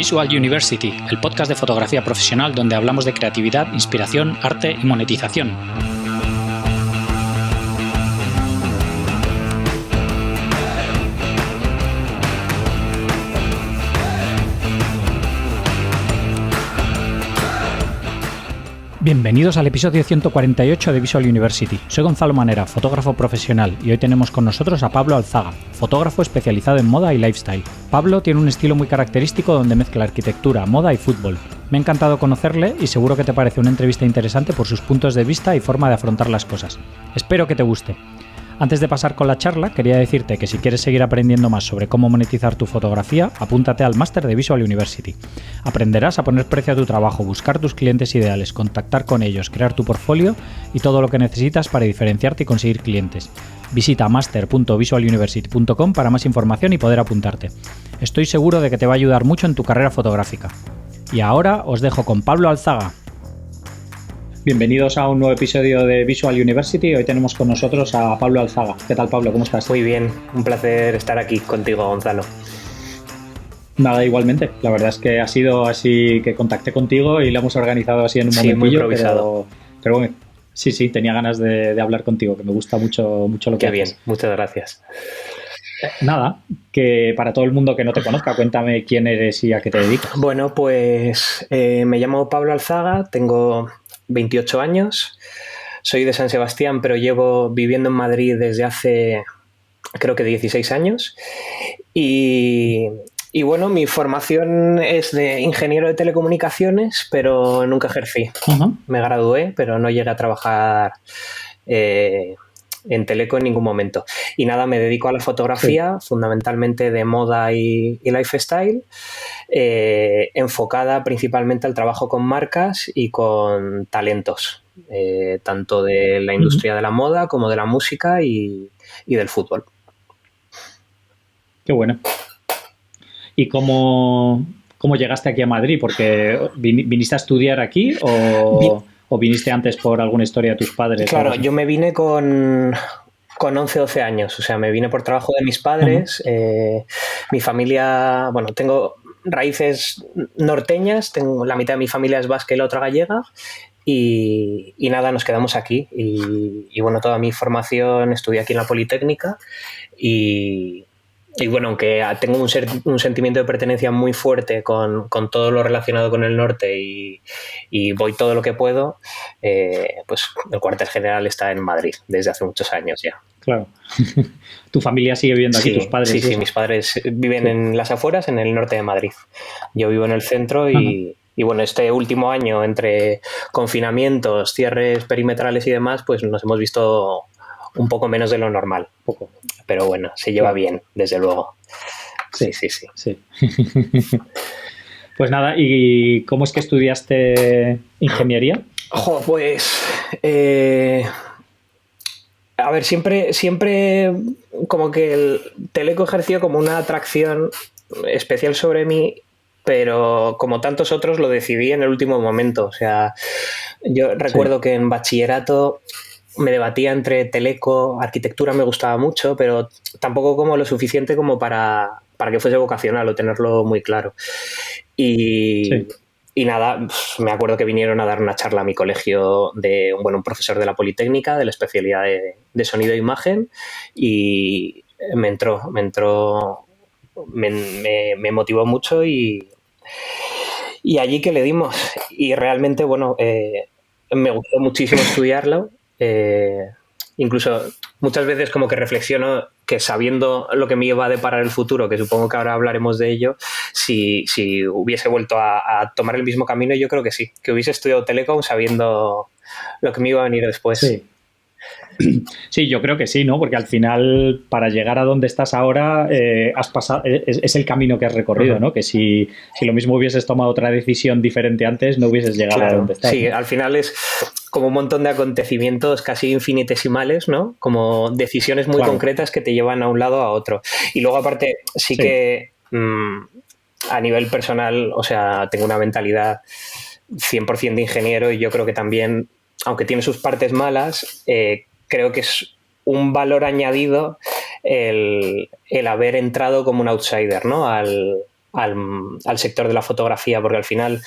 Visual University, el podcast de fotografía profesional donde hablamos de creatividad, inspiración, arte y monetización. Bienvenidos al episodio 148 de Visual University. Soy Gonzalo Manera, fotógrafo profesional, y hoy tenemos con nosotros a Pablo Alzaga, fotógrafo especializado en moda y lifestyle. Pablo tiene un estilo muy característico donde mezcla arquitectura, moda y fútbol. Me ha encantado conocerle y seguro que te parece una entrevista interesante por sus puntos de vista y forma de afrontar las cosas. Espero que te guste. Antes de pasar con la charla, quería decirte que si quieres seguir aprendiendo más sobre cómo monetizar tu fotografía, apúntate al máster de Visual University. Aprenderás a poner precio a tu trabajo, buscar tus clientes ideales, contactar con ellos, crear tu portfolio y todo lo que necesitas para diferenciarte y conseguir clientes. Visita master.visualuniversity.com para más información y poder apuntarte. Estoy seguro de que te va a ayudar mucho en tu carrera fotográfica. Y ahora os dejo con Pablo Alzaga. Bienvenidos a un nuevo episodio de Visual University. Hoy tenemos con nosotros a Pablo Alzaga. ¿Qué tal, Pablo? ¿Cómo estás? Muy bien, un placer estar aquí contigo, Gonzalo. Nada, igualmente. La verdad es que ha sido así que contacté contigo y lo hemos organizado así en un momentillo. Muy improvisado. Pero bueno, sí, tenía ganas de hablar contigo, que me gusta mucho lo que haces. Qué bien, muchas gracias. Nada, que para todo el mundo que no te conozca, cuéntame quién eres y a qué te dedicas. Bueno, pues me llamo Pablo Alzaga, tengo 28 años, soy de San Sebastián, pero llevo viviendo en Madrid desde hace, creo que 16 años. Y bueno, mi formación es de ingeniero de telecomunicaciones, pero nunca ejercí. Uh-huh. Me gradué, pero no llegué a trabajar en teleco en ningún momento. Y nada, me dedico a la fotografía, sí, fundamentalmente de moda y lifestyle, enfocada principalmente al trabajo con marcas y con talentos, tanto de la industria de la moda como de la música y del fútbol. Qué bueno. ¿Y cómo llegaste aquí a Madrid? ¿Porque viniste a estudiar aquí o viniste antes por alguna historia de tus padres? Claro, yo me vine con 11, 12 años, o sea, me vine por trabajo de mis padres. Uh-huh. Mi familia, bueno, tengo raíces norteñas, la mitad de mi familia es vasca y la otra gallega, y nada, nos quedamos aquí. Y bueno, toda mi formación estudié aquí en la Politécnica y bueno, aunque tengo un sentimiento de pertenencia muy fuerte con todo lo relacionado con el norte y voy todo lo que puedo, pues el cuartel general está en Madrid desde hace muchos años ya. Claro. ¿Tu familia sigue viviendo aquí, tus padres? Sí, mis padres viven en las afueras, en el norte de Madrid. Yo vivo en el centro y bueno, este último año, entre confinamientos, cierres perimetrales y demás, pues nos hemos visto un poco menos de lo normal. Poco. Pero bueno, se lleva bien, desde luego. Sí. Pues nada, ¿y cómo es que estudiaste ingeniería? Pues, a ver, siempre como que el teleco ejerció como una atracción especial sobre mí, pero como tantos otros lo decidí en el último momento. O sea, yo recuerdo que en bachillerato me debatía entre teleco, arquitectura me gustaba mucho, pero tampoco como lo suficiente como para que fuese vocacional o tenerlo muy claro. Y nada, pues me acuerdo que vinieron a dar una charla a mi colegio de un profesor de la Politécnica, de la especialidad de sonido e imagen, y me motivó mucho y allí que le dimos. Y realmente, bueno, me gustó muchísimo estudiarlo. Incluso muchas veces como que reflexiono que sabiendo lo que me iba a deparar el futuro, que supongo que ahora hablaremos de ello, si hubiese vuelto a tomar el mismo camino, yo creo que sí, que hubiese estudiado telecom sabiendo lo que me iba a venir después. Sí, yo creo que sí, ¿no? Porque al final, para llegar a donde estás ahora, has pasado, es el camino que has recorrido, ¿no? Que si lo mismo hubieses tomado otra decisión diferente antes, no hubieses llegado a donde estás. Sí, ¿no? Al final es como un montón de acontecimientos casi infinitesimales, ¿no? Como decisiones muy concretas que te llevan a un lado a otro. Y luego, aparte, sí. que a nivel personal, o sea, tengo una mentalidad 100% de ingeniero y yo creo que también, aunque tiene sus partes malas, creo que es un valor añadido el haber entrado como un outsider, ¿no? al al sector de la fotografía, porque al final,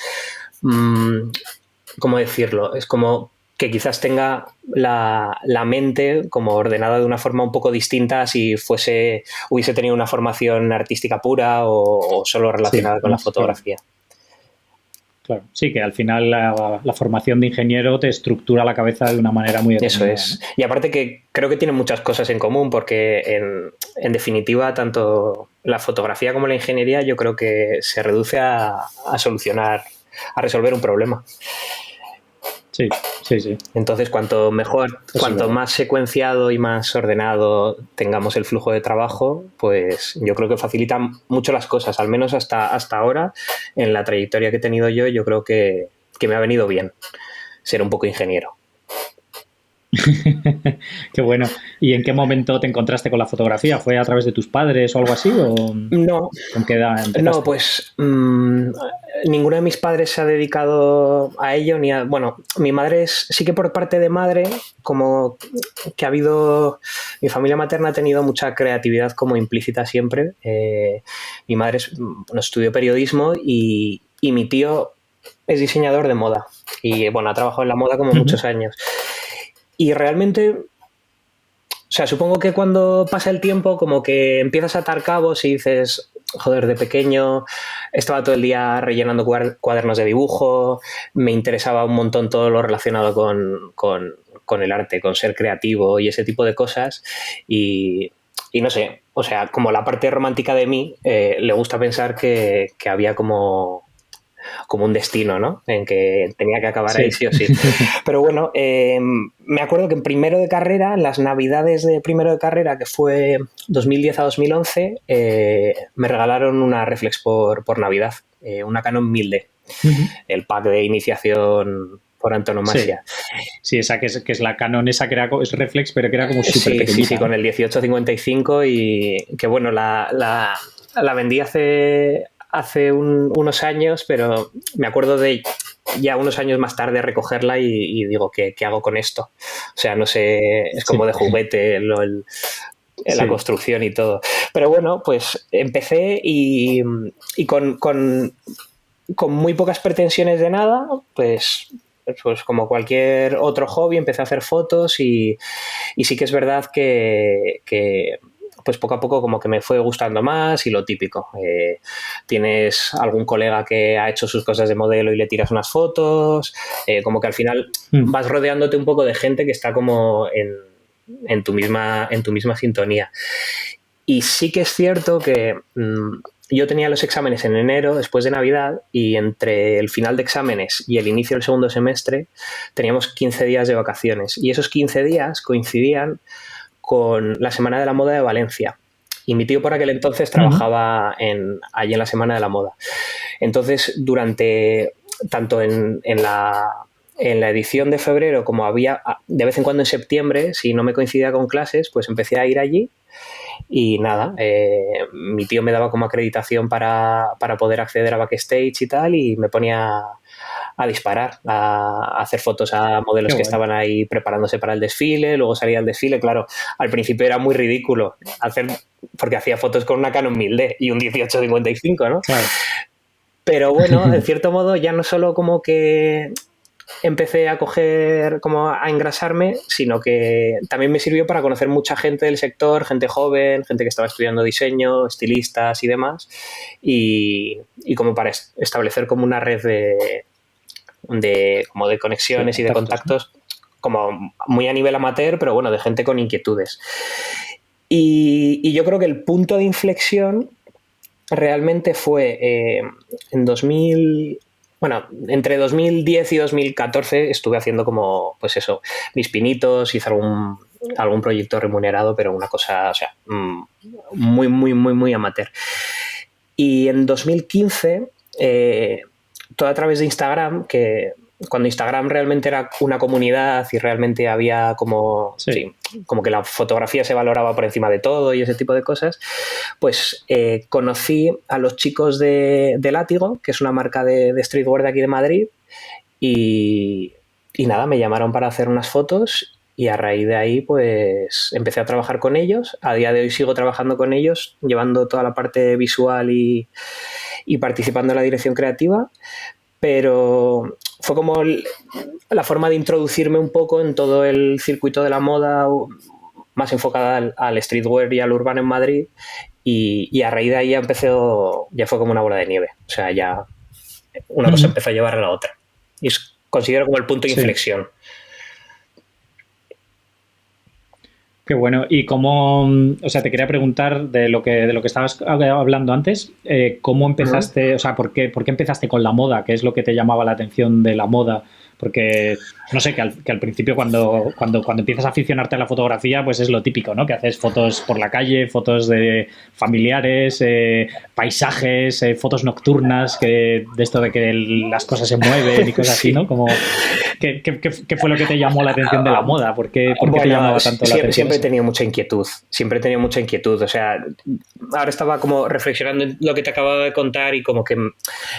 ¿cómo decirlo? Es como que quizás tenga la mente como ordenada de una forma un poco distinta si hubiese tenido una formación artística pura o solo Sí, relacionada con la fotografía. Claro. Sí, que al final la formación de ingeniero te estructura la cabeza de una manera muy determinada. Eso es. ¿no? Y aparte que creo que tienen muchas cosas en común porque en definitiva tanto la fotografía como la ingeniería yo creo que se reduce a solucionar, a resolver un problema. Sí, sí, sí. Entonces, cuanto mejor, cuanto más secuenciado y más ordenado tengamos el flujo de trabajo, pues yo creo que facilita mucho las cosas, al menos hasta ahora, en la trayectoria que he tenido yo creo que me ha venido bien ser un poco ingeniero. Qué bueno. ¿Y en qué momento te encontraste con la fotografía? ¿Fue a través de tus padres o algo así? ¿O No, con qué edad empezaste? no, pues ninguno de mis padres se ha dedicado a ello, bueno, mi madre sí que por parte de madre, como que ha habido, mi familia materna ha tenido mucha creatividad como implícita siempre. Mi madre estudió periodismo y mi tío es diseñador de moda y bueno, ha trabajado en la moda como muchos años. Y realmente, o sea, supongo que cuando pasa el tiempo como que empiezas a atar cabos y dices, joder, de pequeño estaba todo el día rellenando cuadernos de dibujo, me interesaba un montón todo lo relacionado con el arte, con ser creativo y ese tipo de cosas y no sé, o sea, como la parte romántica de mí le gusta pensar que había como un destino, ¿no? En que tenía que acabar ahí sí o sí. Pero bueno, me acuerdo que en primero de carrera, en las navidades de primero de carrera, que fue 2010 a 2011, me regalaron una reflex por Navidad, una Canon 1000D, el pack de iniciación por antonomasia. Sí, esa que es la Canon, esa que es reflex, pero que era como súper pequeñita. Sí, con el 1855 y que bueno, la vendí hace unos años, pero me acuerdo de ya unos años más tarde recogerla y digo, ¿qué hago con esto? O sea, no sé, es como de juguete la construcción y todo. Pero bueno, pues empecé y con muy pocas pretensiones de nada, pues como cualquier otro hobby empecé a hacer fotos y sí que es verdad que pues poco a poco como que me fue gustando más y lo típico. Tienes algún colega que ha hecho sus cosas de modelo y le tiras unas fotos, como que al final vas rodeándote un poco de gente que está como en tu misma sintonía. Y sí que es cierto que yo tenía los exámenes en enero, después de Navidad, y entre el final de exámenes y el inicio del segundo semestre teníamos 15 días de vacaciones. Y esos 15 días coincidían con la Semana de la Moda de Valencia. Y mi tío por aquel entonces trabajaba allí en la Semana de la Moda. Entonces, tanto en la edición de febrero como había de vez en cuando en septiembre, si no me coincidía con clases, pues empecé a ir allí. Y nada, mi tío me daba como acreditación para poder acceder a backstage y tal, y me ponía a disparar, a hacer fotos a modelos que estaban ahí preparándose para el desfile, luego salía el desfile. Claro, al principio era muy ridículo porque hacía fotos con una Canon 1000D y un 1855, ¿no? Claro. Pero bueno, en cierto modo ya no solo como que empecé a coger, como a engrasarme, sino que también me sirvió para conocer mucha gente del sector, gente joven, gente que estaba estudiando diseño, estilistas y demás, y como para establecer como una red de conexiones y de contactos, ¿no? Como muy a nivel amateur, pero bueno, de gente con inquietudes. Y yo creo que el punto de inflexión realmente fue en 2000... Bueno, entre 2010 y 2014 estuve haciendo como, pues eso, mis pinitos, hice algún proyecto remunerado, pero una cosa, o sea, muy, muy, muy, muy amateur. Y en 2015, todo a través de Instagram, que cuando Instagram realmente era una comunidad y realmente había como que la fotografía se valoraba por encima de todo y ese tipo de cosas, pues conocí a los chicos de Látigo, que es una marca de streetwear de aquí de Madrid, y nada, me llamaron para hacer unas fotos y a raíz de ahí pues empecé a trabajar con ellos. A día de hoy sigo trabajando con ellos, llevando toda la parte visual y participando en la dirección creativa, pero fue como la forma de introducirme un poco en todo el circuito de la moda, más enfocada al streetwear y al urbano en Madrid, y a raíz de ahí ya fue como una bola de nieve. O sea, ya una cosa empezó a llevar a la otra. Y considero como el punto de inflexión. Qué bueno. Y cómo, o sea, te quería preguntar de lo que estabas hablando antes, ¿cómo empezaste, o sea, por qué empezaste con la moda? ¿Qué es lo que te llamaba la atención de la moda? Porque, no sé, que al principio cuando empiezas a aficionarte a la fotografía, pues es lo típico, ¿no? Que haces fotos por la calle, fotos de familiares, paisajes, fotos nocturnas, de esto de que las cosas se mueven y cosas así, ¿no? Como, ¿qué fue lo que te llamó la atención de la moda? ¿Por qué te llamaba tanto la atención? Siempre he tenido mucha inquietud. O sea, ahora estaba como reflexionando en lo que te acababa de contar y como que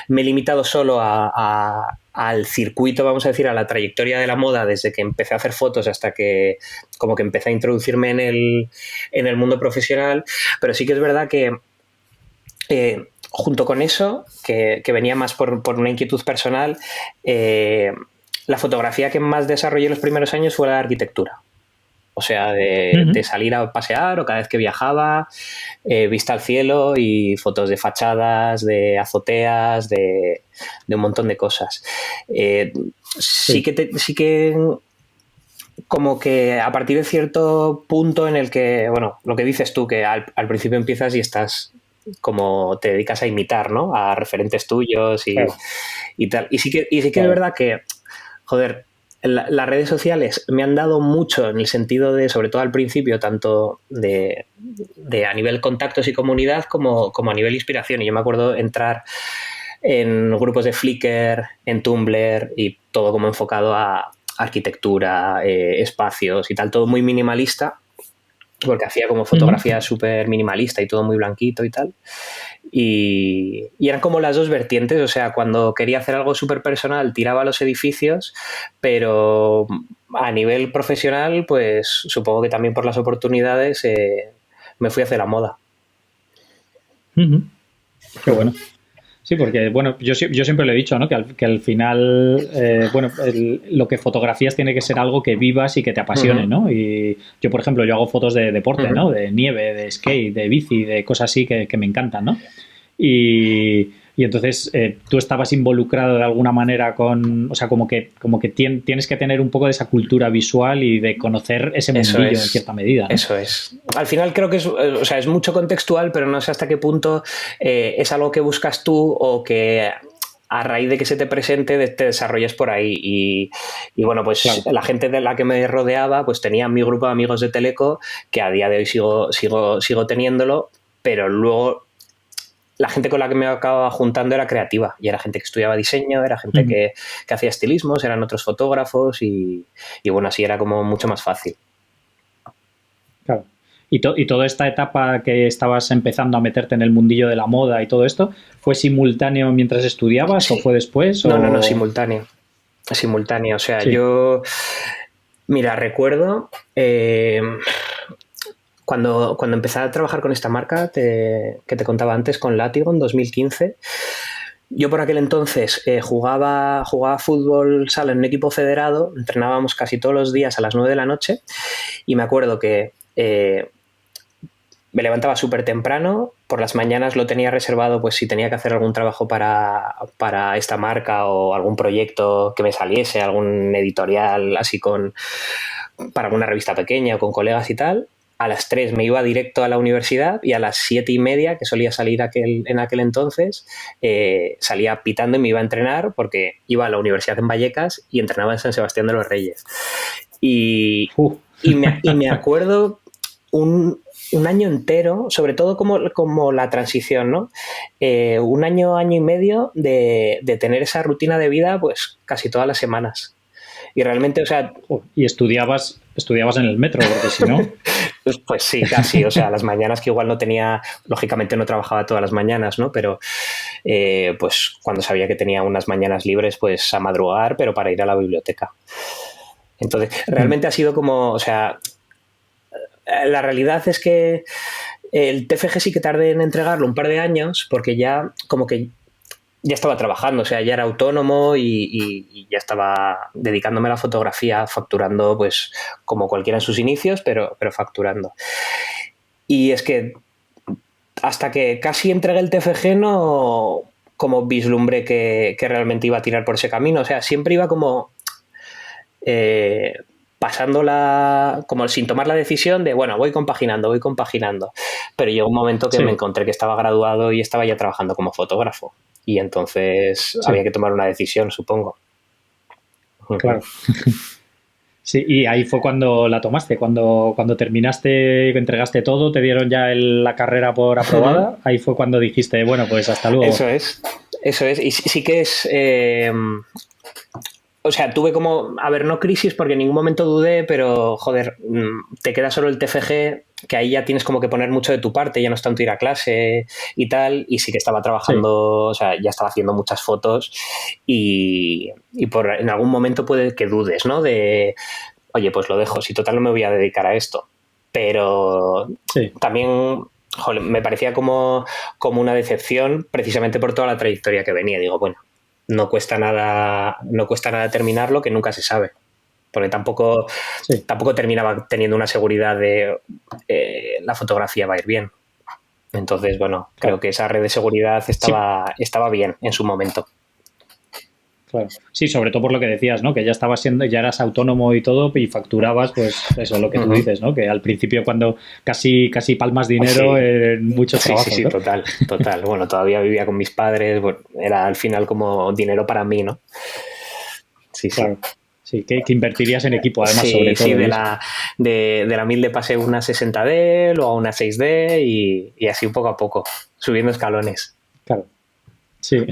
me he limitado solo al circuito, vamos a decir, a la trayectoria de la moda desde que empecé a hacer fotos hasta que como que empecé a introducirme en el mundo profesional. Pero sí que es verdad que junto con eso, que venía más por una inquietud personal, la fotografía que más desarrollé en los primeros años fue la de arquitectura. O sea, de salir a pasear o cada vez que viajaba, vista al cielo y fotos de fachadas, de azoteas, de un montón de cosas. Sí que como que a partir de cierto punto en el que, bueno, lo que dices tú, que al principio empiezas y estás como te dedicas a imitar, ¿no? A referentes tuyos y tal. Y sí que es verdad que, joder, las redes sociales me han dado mucho en el sentido de, sobre todo al principio, tanto de a nivel contactos y comunidad como a nivel inspiración. Y yo me acuerdo entrar en grupos de Flickr, en Tumblr y todo como enfocado a arquitectura, espacios y tal, todo muy minimalista, porque hacía como fotografía súper minimalista y todo muy blanquito y tal. Y eran como las dos vertientes, o sea, cuando quería hacer algo súper personal tiraba a los edificios, pero a nivel profesional, pues supongo que también por las oportunidades me fui hacia la moda. Qué bueno. Sí, porque, bueno, yo siempre lo he dicho, ¿no? Que al final, bueno, lo que fotografías tiene que ser algo que vivas y que te apasione, ¿no? Y yo, por ejemplo, yo hago fotos de deporte, ¿no? De nieve, de skate, de bici, de cosas así que me encantan, ¿no? Y entonces tú estabas involucrado de alguna manera con, o sea, como que tienes que tener un poco de esa cultura visual y de conocer ese mundillo en cierta medida, ¿no? Eso es. Al final creo que es mucho contextual, pero no sé hasta qué punto es algo que buscas tú o que a raíz de que se te presente te desarrolles por ahí. Y bueno, pues claro, la gente de la que me rodeaba, pues tenía mi grupo de amigos de Teleco, que a día de hoy sigo teniéndolo, pero luego la gente con la que me acababa juntando era creativa y era gente que estudiaba diseño, era gente que hacía estilismos, eran otros fotógrafos y bueno, así era como mucho más fácil. Claro. ¿Y toda esta etapa que estabas empezando a meterte en el mundillo de la moda y todo esto, fue simultáneo mientras estudiabas o fue después? No, simultáneo. O sea, yo... Mira, recuerdo... Cuando empecé a trabajar con esta marca que te contaba antes, con Látigo, en 2015, yo por aquel entonces jugaba fútbol sala en un equipo federado, entrenábamos casi todos los días a las 9 de la noche y me acuerdo que me levantaba súper temprano, por las mañanas lo tenía reservado pues si tenía que hacer algún trabajo para esta marca o algún proyecto que me saliese, algún editorial así para alguna revista pequeña o con colegas y tal. A las 3 me iba directo a la universidad y a las 7:30, que solía salir en aquel entonces, salía pitando y me iba a entrenar porque iba a la universidad en Vallecas y entrenaba en San Sebastián de los Reyes. Y me acuerdo un año entero, sobre todo como la transición, ¿no? Un año y medio de tener esa rutina de vida pues casi todas las semanas. Y realmente, o sea... Y estudiabas en el metro, porque si no... Pues sí, casi. O sea, las mañanas que igual no tenía... Lógicamente no trabajaba todas las mañanas, ¿no? Pero pues cuando sabía que tenía unas mañanas libres, pues a madrugar, pero para ir a la biblioteca. Entonces, realmente ha sido como, o sea, la realidad es que el TFG sí que tardé en entregarlo un par de años porque ya como que ya estaba trabajando, o sea, ya era autónomo y ya estaba dedicándome a la fotografía, facturando pues como cualquiera en sus inicios, pero facturando. Y es que hasta que casi entregué el TFG no como vislumbré que realmente iba a tirar por ese camino, o sea, siempre iba como pasándola, como sin tomar la decisión de, bueno, voy compaginando, pero llegó un momento que me encontré que estaba graduado y estaba ya trabajando como fotógrafo y entonces había que tomar una decisión, supongo. Claro. Sí, y ahí fue cuando la tomaste, cuando terminaste, entregaste todo, te dieron ya la carrera por aprobada, ahí fue cuando dijiste, bueno, pues hasta luego. Eso es. Y sí que es... o sea, tuve como, a ver, no crisis porque en ningún momento dudé, pero joder, te queda solo el TFG, que ahí ya tienes como que poner mucho de tu parte, ya no es tanto ir a clase y tal, y sí que estaba trabajando, o sea, ya estaba haciendo muchas fotos y en algún momento puede que dudes, ¿no? De, oye, pues lo dejo, si total no me voy a dedicar a esto. Pero también, joder, me parecía como una decepción precisamente por toda la trayectoria que venía. Digo, bueno, no cuesta nada terminarlo, que nunca se sabe. Porque tampoco terminaba teniendo una seguridad de la fotografía va a ir bien. Entonces, bueno, creo que esa red de seguridad estaba bien en su momento. Claro. Sí, sobre todo por lo que decías, ¿no? Que ya ya eras autónomo y todo y facturabas, pues eso, lo que tú dices, ¿no? Que al principio cuando casi palmas dinero en muchos trabajos. Sí, ¿no? total. Bueno, todavía vivía con mis padres, bueno, era al final como dinero para mí, ¿no? Sí, claro. Sí, que invertirías en equipo, además, sobre todo. Sí, de la 1000D pasé a una 60D, luego a una 6D y así poco a poco, subiendo escalones. Claro. Sí.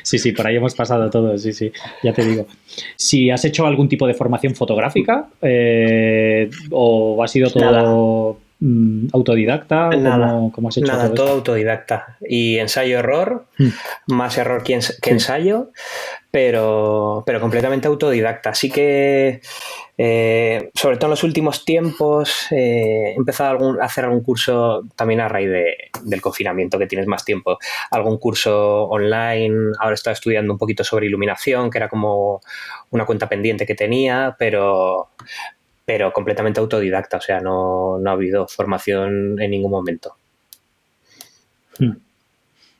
Sí, por ahí hemos pasado todos, sí, ya te digo. Si has hecho algún tipo de formación fotográfica o ha sido todo autodidacta, ¿cómo has hecho nada, todo autodidacta y ensayo-error, más error que ensayo, pero completamente autodidacta. Así que, sobre todo en los últimos tiempos, he empezado a hacer algún curso también a raíz del confinamiento, que tienes más tiempo. Algún curso online. Ahora estoy estudiando un poquito sobre iluminación, que era como una cuenta pendiente que tenía, pero completamente autodidacta. O sea, no ha habido formación en ningún momento.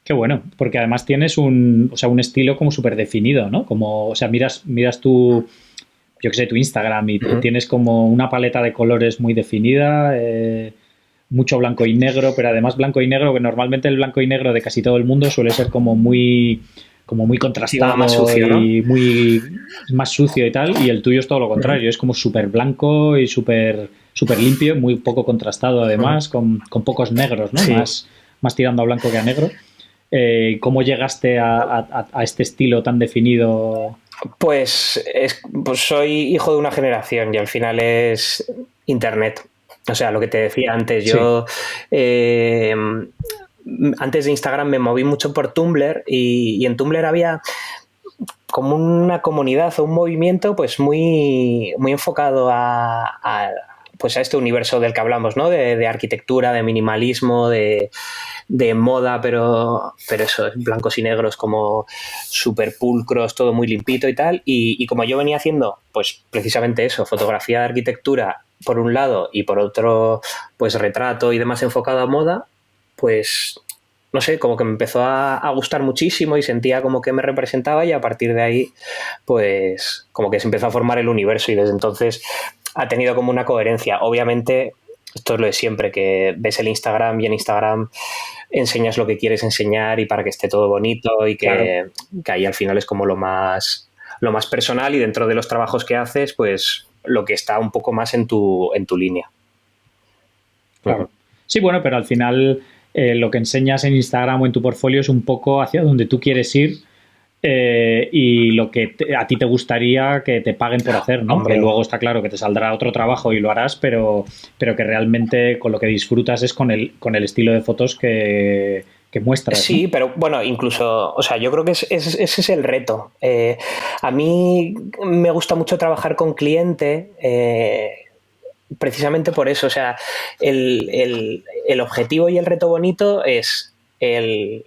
Qué bueno, porque además tienes un estilo como súper definido, ¿no? Como, o sea, miras tu, yo qué sé, tu Instagram y tienes como una paleta de colores muy definida, mucho blanco y negro, pero además blanco y negro, que normalmente el blanco y negro de casi todo el mundo suele ser como muy contrastado, más sucio, ¿no? y muy más sucio y tal, y el tuyo es todo lo contrario, es como súper blanco y súper limpio, muy poco contrastado además, con pocos negros, ¿no? Sí. Más tirando a blanco que a negro. ¿Cómo llegaste a este estilo tan definido? Pues soy hijo de una generación y al final es Internet. O sea, lo que te decía antes, yo antes de Instagram me moví mucho por Tumblr y en Tumblr había como una comunidad o un movimiento pues muy enfocado a este universo del que hablamos, ¿no? De arquitectura, de minimalismo, de moda, pero eso, blancos y negros como súper pulcros, todo muy limpito y tal. Y como yo venía haciendo, pues precisamente eso, fotografía de arquitectura por un lado y por otro, pues retrato y demás enfocado a moda, pues no sé, como que me empezó a gustar muchísimo y sentía como que me representaba y a partir de ahí, pues como que se empezó a formar el universo y desde entonces ha tenido como una coherencia. Obviamente, esto es lo de siempre, que ves el Instagram y en Instagram enseñas lo que quieres enseñar y para que esté todo bonito y que ahí al final es como lo más personal y dentro de los trabajos que haces, pues lo que está un poco más en tu línea. Claro. Sí, bueno, pero al final lo que enseñas en Instagram o en tu portfolio es un poco hacia donde tú quieres ir y lo que a ti te gustaría que te paguen por hacer, ¿no? Hombre. Que luego está claro que te saldrá otro trabajo y lo harás, pero que realmente con lo que disfrutas es con el estilo de fotos que muestras. Sí, ¿no? pero bueno, incluso, o sea, yo creo que ese es el reto. A mí me gusta mucho trabajar con cliente, precisamente por eso. O sea, el objetivo y el reto bonito es el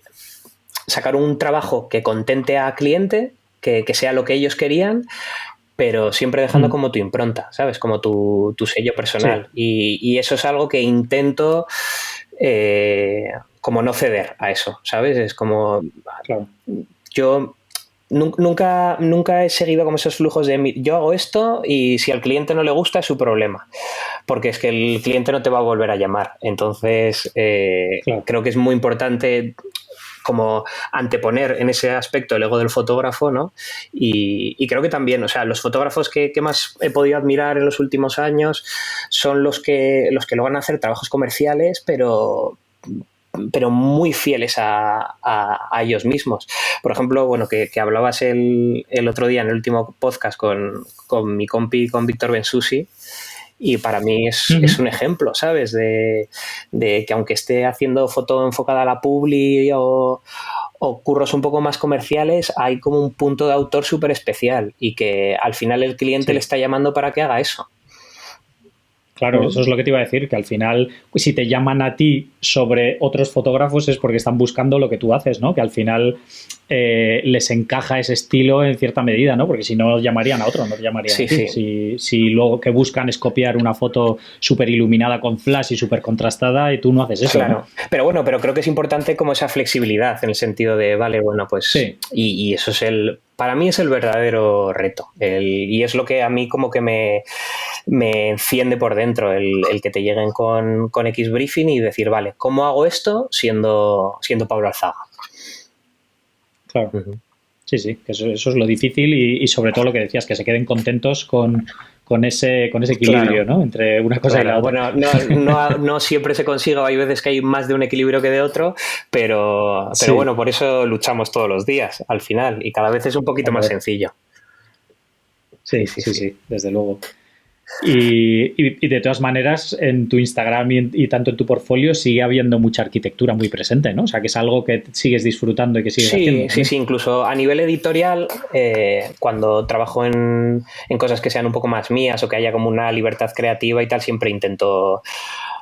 sacar un trabajo que contente a cliente, que sea lo que ellos querían, pero siempre dejando como tu impronta, ¿sabes? Como tu sello personal. Sí. Y eso es algo que intento como no ceder a eso, ¿sabes? Es como... Claro. Yo nunca he seguido como esos flujos de yo hago esto y si al cliente no le gusta es su problema, porque es que el cliente no te va a volver a llamar. Entonces, Claro. creo que es muy importante como anteponer en ese aspecto el ego del fotógrafo, ¿no? Y creo que también, o sea, los fotógrafos que más he podido admirar en los últimos años son los que logran hacer trabajos comerciales, pero muy fieles a ellos mismos. Por ejemplo, bueno, que hablabas el otro día en el último podcast con mi compi, con Víctor Bensusi, y para mí es un ejemplo, ¿sabes? De que aunque esté haciendo foto enfocada a la publi o curros un poco más comerciales, hay como un punto de autor súper especial y que al final el cliente le está llamando para que haga eso. Claro, eso es lo que te iba a decir, que al final, si te llaman a ti sobre otros fotógrafos es porque están buscando lo que tú haces, ¿no? Que al final les encaja ese estilo en cierta medida, ¿no? Porque si no llamarían a otro, no te llamarían a ti. Sí. Si luego que buscan es copiar una foto súper iluminada con flash y súper contrastada y tú no haces eso, Claro, ¿no? pero bueno, pero creo que es importante como esa flexibilidad en el sentido de, vale, bueno, pues... Sí. Y eso es para mí es el verdadero reto. Y es lo que a mí como que me enciende por dentro, el que te lleguen con X briefing y decir, vale, ¿cómo hago esto siendo Pablo Alzaga? Claro. Sí, que eso es lo difícil y sobre todo lo que decías, que se queden contentos con ese equilibrio, Claro. ¿no? Entre una cosa y la otra. Bueno, no siempre se consigue, hay veces que hay más de un equilibrio que de otro, pero bueno, por eso luchamos todos los días al final y cada vez es un poquito más sencillo. Sí, desde luego. Y de todas maneras, en tu Instagram y tanto en tu portfolio sigue habiendo mucha arquitectura muy presente, ¿no? O sea, que es algo que sigues disfrutando y que sigues haciendo. Sí, incluso a nivel editorial, cuando trabajo en cosas que sean un poco más mías o que haya como una libertad creativa y tal, siempre intento... O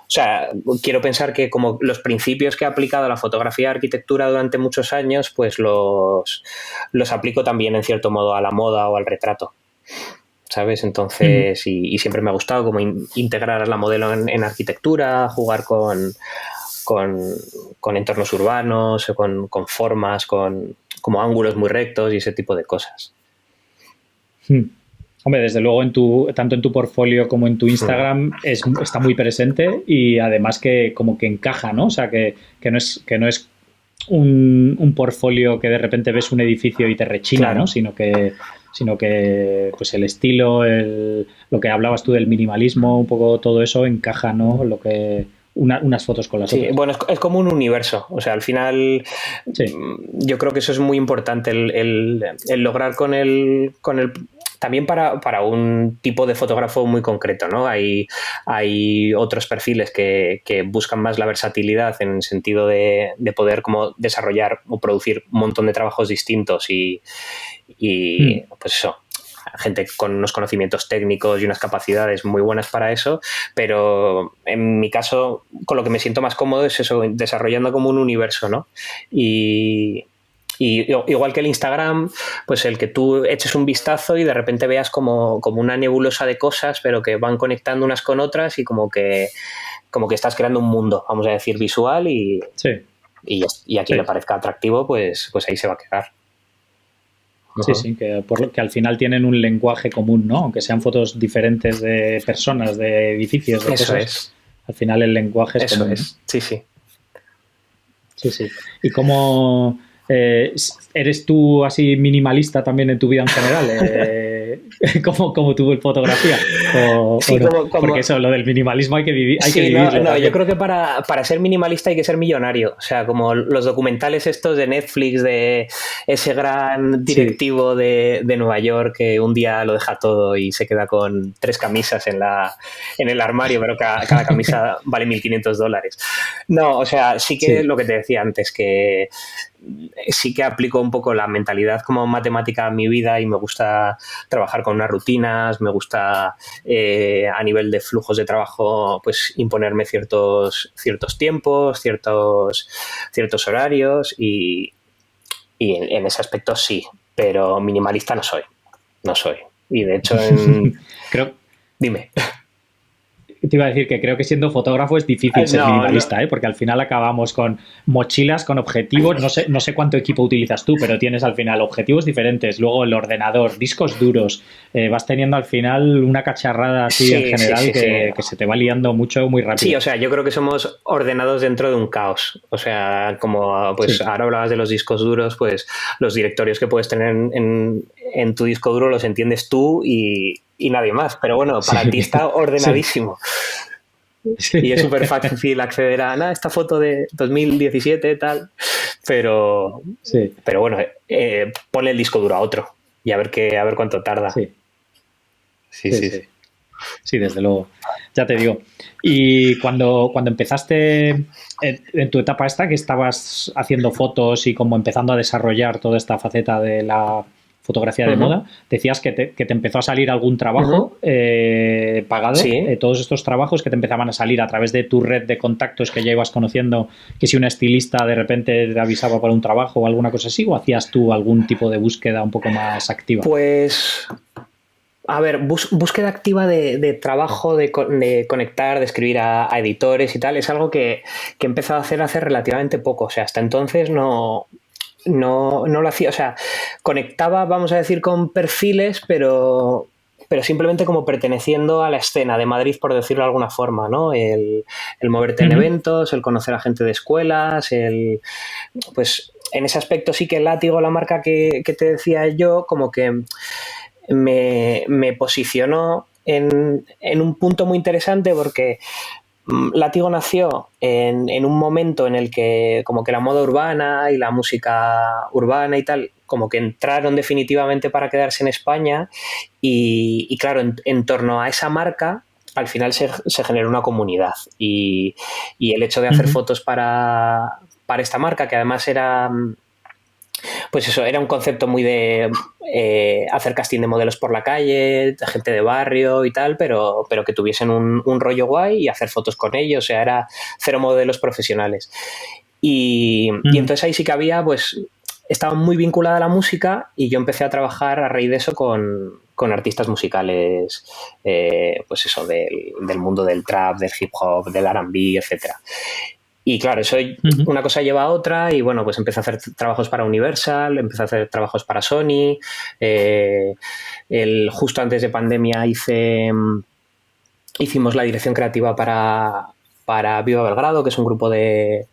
sea, quiero pensar que como los principios que he aplicado a la fotografía y arquitectura durante muchos años, pues los aplico también en cierto modo a la moda o al retrato, ¿sabes? Entonces, y siempre me ha gustado como integrar a la modelo en arquitectura, jugar con entornos urbanos, con formas, como ángulos muy rectos y ese tipo de cosas. Hombre, desde luego tanto en tu portfolio como en tu Instagram está muy presente y además que como que encaja, ¿no? O sea, que no es un portfolio que de repente ves un edificio y te rechina, Claro. ¿no? Sino que pues el estilo, lo que hablabas tú del minimalismo, un poco todo eso encaja, ¿no? Lo que unas fotos con las otras. Bueno, es como un universo. O sea, al final yo creo que eso es muy importante, el lograr con el también para un tipo de fotógrafo muy concreto, ¿no? Hay otros perfiles que buscan más la versatilidad en el sentido de poder como desarrollar o producir un montón de trabajos distintos y pues eso, gente con unos conocimientos técnicos y unas capacidades muy buenas para eso, pero en mi caso con lo que me siento más cómodo es eso, desarrollando como un universo, ¿no? Y igual que el Instagram, pues el que tú eches un vistazo y de repente veas como una nebulosa de cosas, pero que van conectando unas con otras y como que estás creando un mundo, vamos a decir, visual y a quien le parezca atractivo, pues ahí se va a quedar. Sí, que al final tienen un lenguaje común, ¿no? Aunque sean fotos diferentes de personas, de edificios, de eso cosas. Es. Al final el lenguaje es común. Eso es, sí. Sí. ¿Y cómo eres tú así minimalista también en tu vida en general? como tu fotografía. Sí, ¿O no? Porque eso, lo del minimalismo hay que vivir, hay que sí, vivirlo. no, yo creo que para ser minimalista hay que ser millonario. O sea, como los documentales estos de Netflix de ese gran Sí, directivo de Nueva York que un día lo deja todo y se queda con 3 camisas en el armario, pero cada camisa vale $1.500. No, o sea, sí que sí. lo que te decía antes, que sí que aplico un poco la mentalidad como matemática a mi vida y me gusta trabajar con unas rutinas, me gusta a nivel de flujos de trabajo pues imponerme ciertos tiempos, ciertos horarios y en ese aspecto sí, pero minimalista no soy. Y de hecho, Creo, dime. Te iba a decir que creo que siendo fotógrafo es difícil ser No, no, minimalista, ¿eh? Porque al final acabamos con mochilas, con objetivos. No sé cuánto equipo utilizas tú, pero tienes al final objetivos diferentes. Luego el ordenador, discos duros. Vas teniendo al final una cacharrada así en sí, sí, general sí, sí. que se te va liando mucho, muy Sí, rápido. o sea, yo creo que somos ordenados dentro de un caos. O sea, como pues Sí, ahora hablabas de los discos duros, pues los directorios que puedes tener en tu disco duro los entiendes tú y nadie más. Pero bueno, para ti sí, está sí. ordenadísimo. Sí, Y es súper fácil acceder a nada, esta foto de 2017, tal. Pero, sí, pero bueno, ponle el disco duro a otro y a ver cuánto tarda. sí, Sí, sí, sí, sí. sí. Sí, desde luego. Ya te digo. Y cuando empezaste en tu etapa esta, que estabas haciendo fotos y como empezando a desarrollar toda esta faceta de la fotografía de Ujú, moda, decías que te empezó a salir algún ujú. trabajo pagado. Sí, Todos estos trabajos que te empezaban a salir a través de tu red de contactos que ya ibas conociendo, que si una estilista de repente te avisaba por un trabajo o alguna cosa así, o hacías tú algún tipo de búsqueda un poco más activa. pues a ver, búsqueda activa de trabajo, de conectar, de escribir a editores y tal, es algo que he empezado a hacer hace relativamente poco. O sea, hasta entonces no lo hacía. O sea, conectaba, vamos a decir, con perfiles, pero simplemente como perteneciendo a la escena de Madrid, por decirlo de alguna forma, ¿no? El moverte Uh en -huh. eventos, el conocer a gente de escuelas, pues en ese aspecto sí que el Látigo, la marca que te decía yo, como que me posicionó en un punto muy interesante porque Látigo nació en un momento en el que como que la moda urbana y la música urbana y tal como que entraron definitivamente para quedarse en España y claro, en torno a esa marca al final se generó una comunidad y el hecho de Uh hacer -huh. fotos para esta marca que además era pues eso, era un concepto muy de hacer casting de modelos por la calle, de gente de barrio y tal, pero que tuviesen un rollo guay y hacer fotos con ellos, o sea, era cero modelos profesionales. Uh Y -huh. entonces ahí sí que había, pues, estaba muy vinculada a la música y yo empecé a trabajar a raíz de eso con artistas musicales, pues eso, del mundo del trap, del hip hop, del R&B, etcétera. Y claro, eso Uh -huh. una cosa lleva a otra y bueno, pues empecé a hacer trabajos para Universal, empecé a hacer trabajos para Sony. eh, justo antes de pandemia hicimos la dirección creativa para Viva Belgrado, que es un grupo de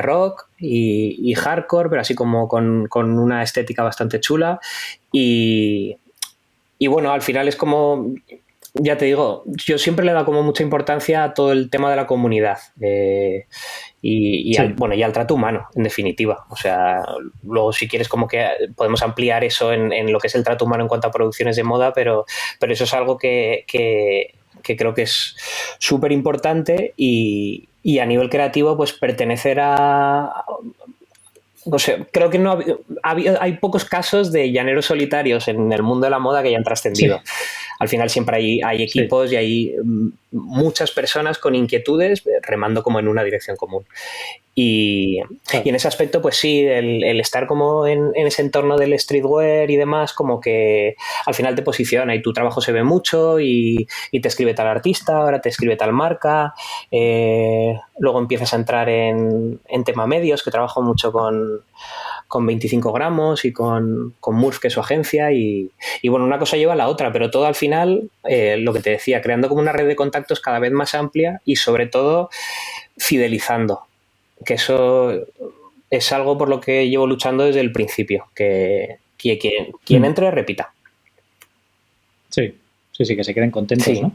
rock y hardcore, pero así como con una estética bastante chula. Y, y bueno, al final es como ya te digo, yo siempre le he dado como mucha importancia a todo el tema de la comunidad Sí. bueno, y al trato humano, en definitiva. O sea, luego si quieres como que podemos ampliar eso en lo que es el trato humano en cuanto a producciones de moda, pero eso es algo que creo que es súper importante y a nivel creativo pues pertenecer a no sé, creo que no hay pocos casos de llaneros solitarios en el mundo de la moda que hayan Sí, trascendido. Al final siempre hay sí, equipos y hay muchas personas con inquietudes remando como en una dirección común. Y, y claro. en ese aspecto, pues sí, el estar como en ese entorno del streetwear y demás, como que al final te posiciona y tu trabajo se ve mucho y te escribe tal artista, ahora te escribe tal marca, luego empiezas a entrar en tema medios, que trabajo mucho con 25 gramos y con Murph, que es su agencia, y bueno, una cosa lleva a la otra, pero todo al final, lo que te decía, creando como una red de contactos cada vez más amplia y sobre todo fidelizando, que eso es algo por lo que llevo luchando desde el principio, que quien Mm. entre repita. Sí, sí, sí, que se queden contentos, Sí. ¿no?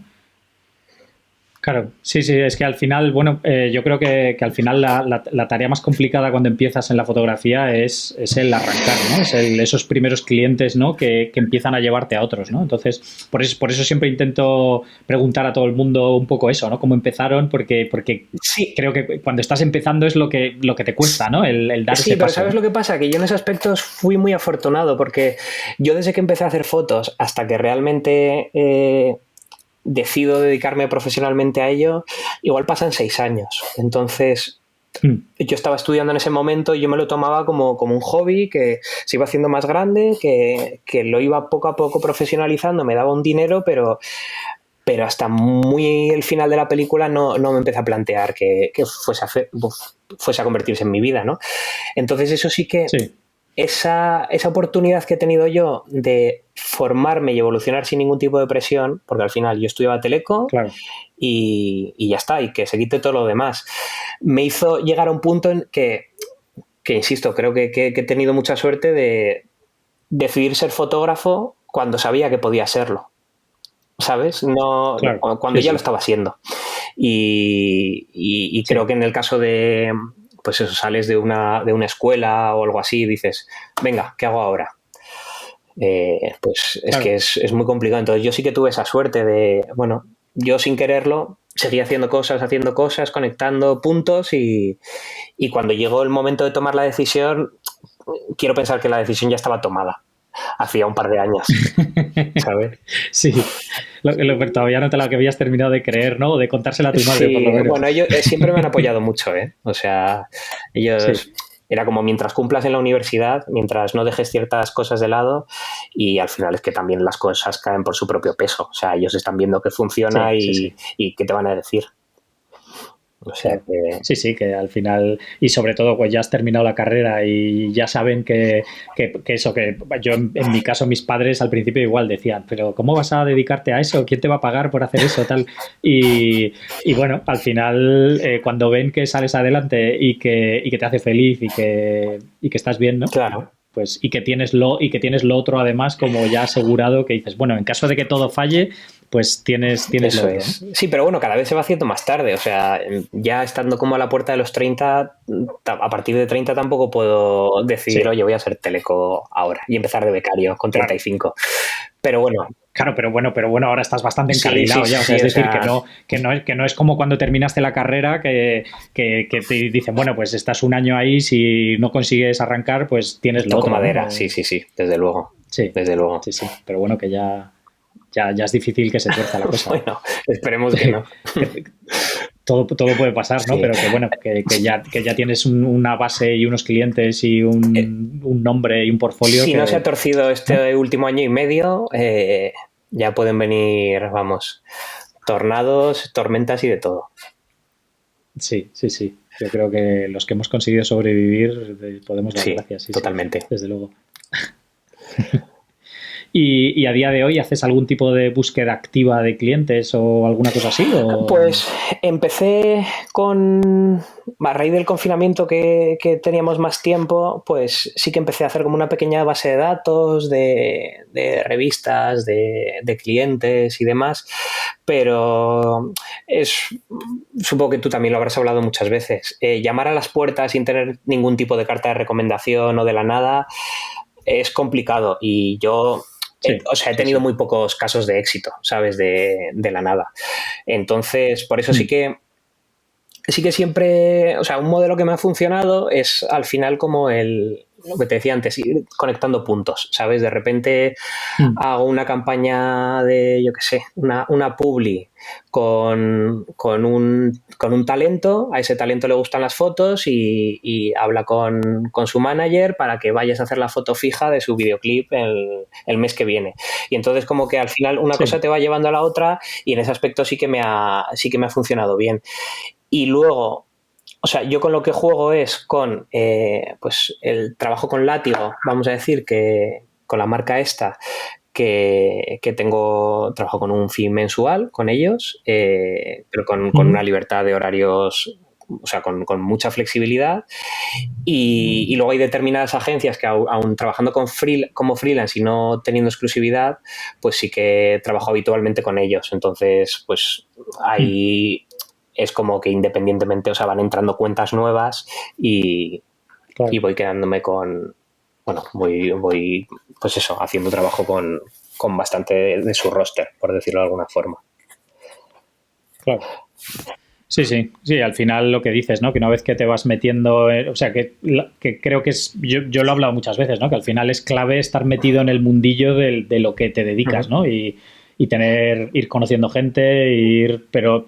Claro, sí, sí, es que al final, bueno, yo creo que al final la tarea más complicada cuando empiezas en la fotografía es el arrancar, ¿no? Esos primeros clientes, ¿no? Que empiezan a llevarte a otros, ¿no? Entonces, por eso siempre intento preguntar a todo el mundo un poco eso, ¿no? Cómo empezaron, porque Sí, creo que cuando estás empezando es lo que te cuesta, ¿no? El dar sí, ese pero paso, ¿sabes ¿no? lo que pasa? Que yo en ese aspecto fui muy afortunado porque yo desde que empecé a hacer fotos hasta que realmente decido dedicarme profesionalmente a ello, igual pasan 6 años. Entonces, Mm, yo estaba estudiando en ese momento y yo me lo tomaba como un hobby que se iba haciendo más grande, que lo iba poco a poco profesionalizando, me daba un dinero, pero hasta muy el final de la película no me empecé a plantear que fuese a convertirse en mi vida, ¿no? Entonces eso sí que sí, esa oportunidad que he tenido yo de formarme y evolucionar sin ningún tipo de presión, porque al final yo estudiaba teleco claro. y ya está, y que se quite todo lo demás, me hizo llegar a un punto en que insisto, creo que he tenido mucha suerte de decidir ser fotógrafo cuando sabía que podía serlo. ¿Sabes? No, Claro, cuando sí, ya lo sí, estaba haciendo. Y creo sí, que en el caso de, pues eso, sales de una escuela o algo así y dices, venga, ¿qué hago ahora? Pues es que claro. es muy complicado. Entonces yo sí que tuve esa suerte de, bueno, yo sin quererlo seguía haciendo cosas, conectando puntos y cuando llegó el momento de tomar la decisión, quiero pensar que la decisión ya estaba tomada, hacía un par de años, ¿sabes? Sí, pero todavía no te la que habías terminado de creer, ¿no? O de contársela a tu madre, por lo Sí, menos. bueno, ellos siempre me han apoyado mucho, ¿eh? O sea, Sí, ellos era como mientras cumplas en la universidad, mientras no dejes ciertas cosas de lado y al final es que también las cosas caen por su propio peso. O sea, ellos están viendo que sí, funciona sí, y, sí. y qué te van a decir. O sea Claro. que Sí, sí, que al final, y sobre todo, pues ya has terminado la carrera y ya saben que eso, que yo en mi caso, mis padres al principio igual decían, pero ¿cómo vas a dedicarte a eso? ¿Quién te va a pagar por hacer eso? Tal. Y bueno, al final, cuando ven que sales adelante y que te hace feliz y que estás bien, ¿no? claro. Pues, y que tienes lo otro además como ya asegurado que dices, bueno, en caso de que todo falle, pues tienes lo Eso otro, ¿no? es. Sí, pero bueno, cada vez se va haciendo más tarde. O sea, ya estando como a la puerta de los 30, a partir de 30 tampoco puedo decidir, Sí, oye, voy a ser teleco ahora y empezar de becario con claro. 35. Pero bueno, Claro, pero bueno, ahora estás bastante sí, sí, encarrilado sí, ya. O sea, sí, es o decir, que sea, no, que no, que no es como cuando terminaste la carrera que te dicen, bueno, pues estás un año ahí, si no consigues arrancar, pues tienes lo toco otro, ¿no? madera, sí, sí, sí, desde luego, Sí, desde luego. sí, sí. Pero bueno, que ya es difícil que se tuerza la cosa. Bueno, esperemos que no. Que todo puede pasar, ¿no? Sí. Pero que bueno, que ya tienes una base y unos clientes y un nombre y un portfolio Si no se ha que, torcido ¿no? este último año y medio, ya pueden venir, vamos, tornados, tormentas y de todo. Sí, sí, sí. Yo creo que los que hemos conseguido sobrevivir podemos dar Sí, gracias, sí, sí, totalmente. desde luego. ¿Y a día de hoy haces algún tipo de búsqueda activa de clientes o alguna cosa así? O... Pues empecé a raíz del confinamiento que teníamos más tiempo, pues sí que empecé a hacer como una pequeña base de datos de revistas, de clientes y demás, pero supongo que tú también lo habrás hablado muchas veces, llamar a las puertas sin tener ningún tipo de carta de recomendación o de la nada es complicado y yo Sí, o sea, he sí, tenido sí. muy pocos casos de éxito, ¿sabes? De la nada. Entonces, por eso Mm, sí que siempre, o sea, un modelo que me ha funcionado es al final como lo que te decía antes, ir conectando puntos, ¿sabes? De repente mm, hago una campaña de, yo qué sé, una publi con un talento, a ese talento le gustan las fotos y habla con su manager para que vayas a hacer la foto fija de su videoclip el mes que viene. Y entonces como que al final una cosa sí. te va llevando a la otra y en ese aspecto sí que me ha funcionado bien. Y luego, o sea, yo con lo que juego es con pues el trabajo con látigo, vamos a decir que con la marca esta, que trabajo con un fee mensual con ellos, pero con una Mm, libertad de horarios o sea, con mucha flexibilidad. Y luego hay determinadas agencias que aún trabajando como freelance y no teniendo exclusividad, pues sí que trabajo habitualmente con ellos. Entonces, pues ahí es como que independientemente, o sea, van entrando cuentas nuevas y voy quedándome con, bueno, voy pues eso, haciendo trabajo con bastante de su roster, por decirlo de alguna forma. Claro. Sí, al final lo que dices, ¿no? Que una vez que te vas metiendo, o sea, que creo que es, yo lo he hablado muchas veces, ¿no? Que al final es clave estar metido en el mundillo de lo que te dedicas, ¿no? Y ir conociendo gente, pero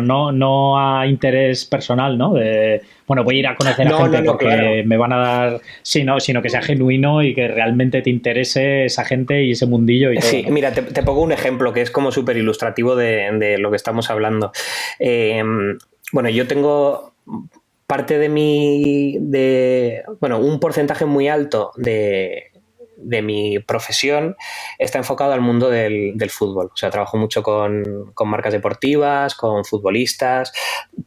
no a interés personal, ¿no? Bueno, voy a ir a conocer a gente porque me van a dar, sino que sea genuino y que realmente te interese esa gente y ese mundillo y todo. Sí, ¿no? Mira, te pongo un ejemplo que es como súper ilustrativo de lo que estamos hablando. Bueno, yo tengo parte un porcentaje muy alto de mi profesión está enfocado al mundo del fútbol. O sea, trabajo mucho con marcas deportivas, con futbolistas,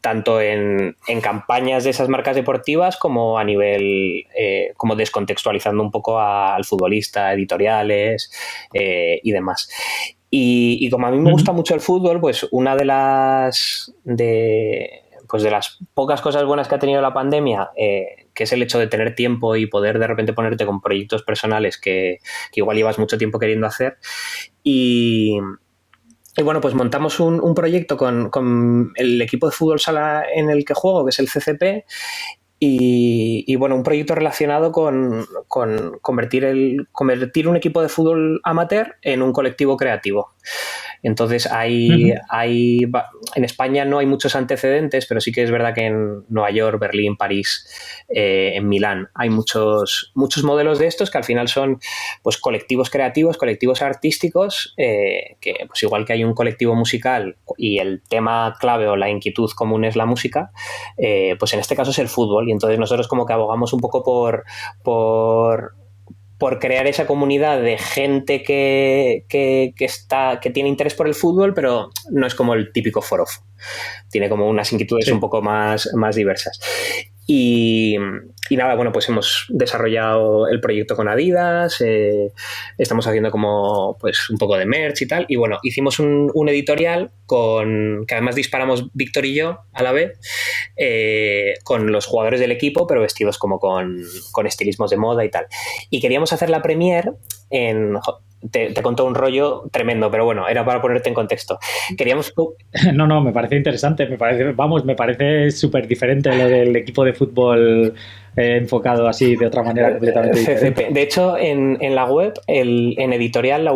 tanto en campañas de esas marcas deportivas como a nivel, como descontextualizando un poco al futbolista, editoriales y demás. Y como a mí me gusta mucho el fútbol, pues una de las pocas cosas buenas que ha tenido la pandemia, que es el hecho de tener tiempo y poder de repente ponerte con proyectos personales que igual llevas mucho tiempo queriendo hacer. Y bueno, pues montamos un proyecto con el equipo de fútbol sala en el que juego, que es el CCP, y bueno, un proyecto relacionado con convertir un equipo de fútbol amateur en un colectivo creativo. Entonces en España no hay muchos antecedentes, pero sí que es verdad que en Nueva York, Berlín, París, en Milán hay muchos modelos de estos que al final son pues colectivos creativos, colectivos artísticos, que pues igual que hay un colectivo musical y el tema clave o la inquietud común es la música, pues en este caso es el fútbol, y entonces nosotros como que abogamos un poco por crear esa comunidad de gente que tiene interés por el fútbol, pero no es como el típico forofo. Tiene como unas inquietudes un poco más diversas. Y nada, bueno, pues hemos desarrollado el proyecto con Adidas, estamos haciendo como pues un poco de merch y tal, y bueno, hicimos un editorial que además disparamos Víctor y yo a la vez, con los jugadores del equipo, pero vestidos como con estilismos de moda y tal. Y queríamos hacer la premier te contó un rollo tremendo, pero bueno, era para ponerte en contexto. Queríamos... No, me parece interesante, me parece súper diferente lo del equipo de fútbol enfocado así de otra manera completamente diferente. De hecho, en la web, en editorial, la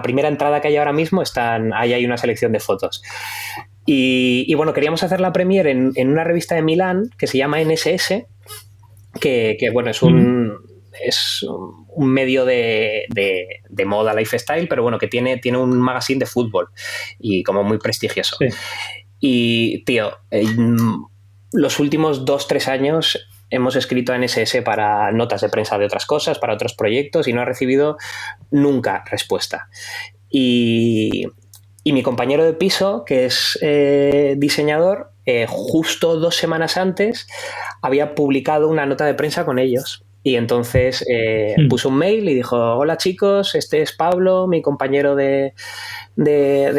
primera entrada que hay ahora mismo, ahí hay una selección de fotos. Y bueno, queríamos hacer la premier en una revista de Milán que se llama NSS, que bueno, es un medio de moda, lifestyle, pero bueno, que tiene un magazine de fútbol y como muy prestigioso. Sí. Y, tío, los últimos 2-3 años hemos escrito a NSS para notas de prensa de otras cosas, para otros proyectos, y no ha recibido nunca respuesta. Y mi compañero de piso, que es diseñador, justo 2 semanas antes había publicado una nota de prensa con ellos. Y entonces puso un mail y dijo: hola chicos, este es Pablo, mi compañero de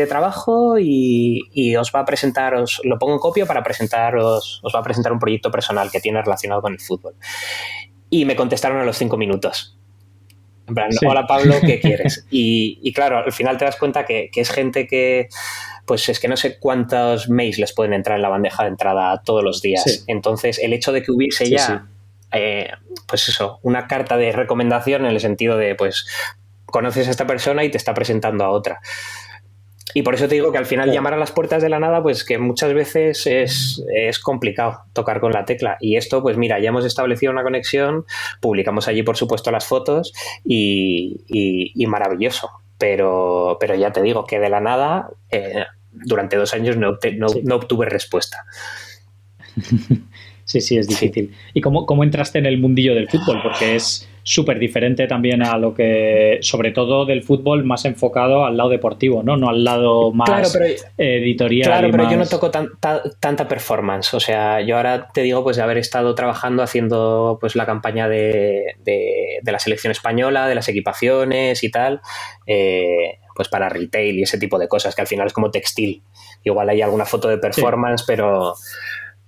trabajo, y os va a presentar, os lo pongo en copia para presentaros, os va a presentar un proyecto personal que tiene relacionado con el fútbol. Y me contestaron a los 5 minutos. En plan, sí. Hola Pablo, ¿qué quieres? Y claro, al final te das cuenta que es gente que, pues es que no sé cuántos mails les pueden entrar en la bandeja de entrada todos los días. Sí. Entonces, el hecho de que hubiese ya, pues eso, una carta de recomendación en el sentido de, pues, conoces a esta persona y te está presentando a otra. Y por eso te digo que al final llamar a las puertas de la nada, pues que muchas veces es complicado tocar con la tecla. Y esto, pues mira, ya hemos establecido una conexión, publicamos allí, por supuesto, las fotos y maravilloso. Pero ya te digo que de la nada, durante 2 años no obtuve respuesta. Sí, es difícil. Sí. ¿Y cómo entraste en el mundillo del fútbol? Porque es súper diferente también a lo que, sobre todo del fútbol, más enfocado al lado deportivo, ¿no? No al lado más editorial. Claro, pero más... yo no toco tanta performance. O sea, yo ahora te digo pues de haber estado trabajando haciendo pues la campaña de la selección española, de las equipaciones y tal, pues para retail y ese tipo de cosas, que al final es como textil. Igual hay alguna foto de performance, sí,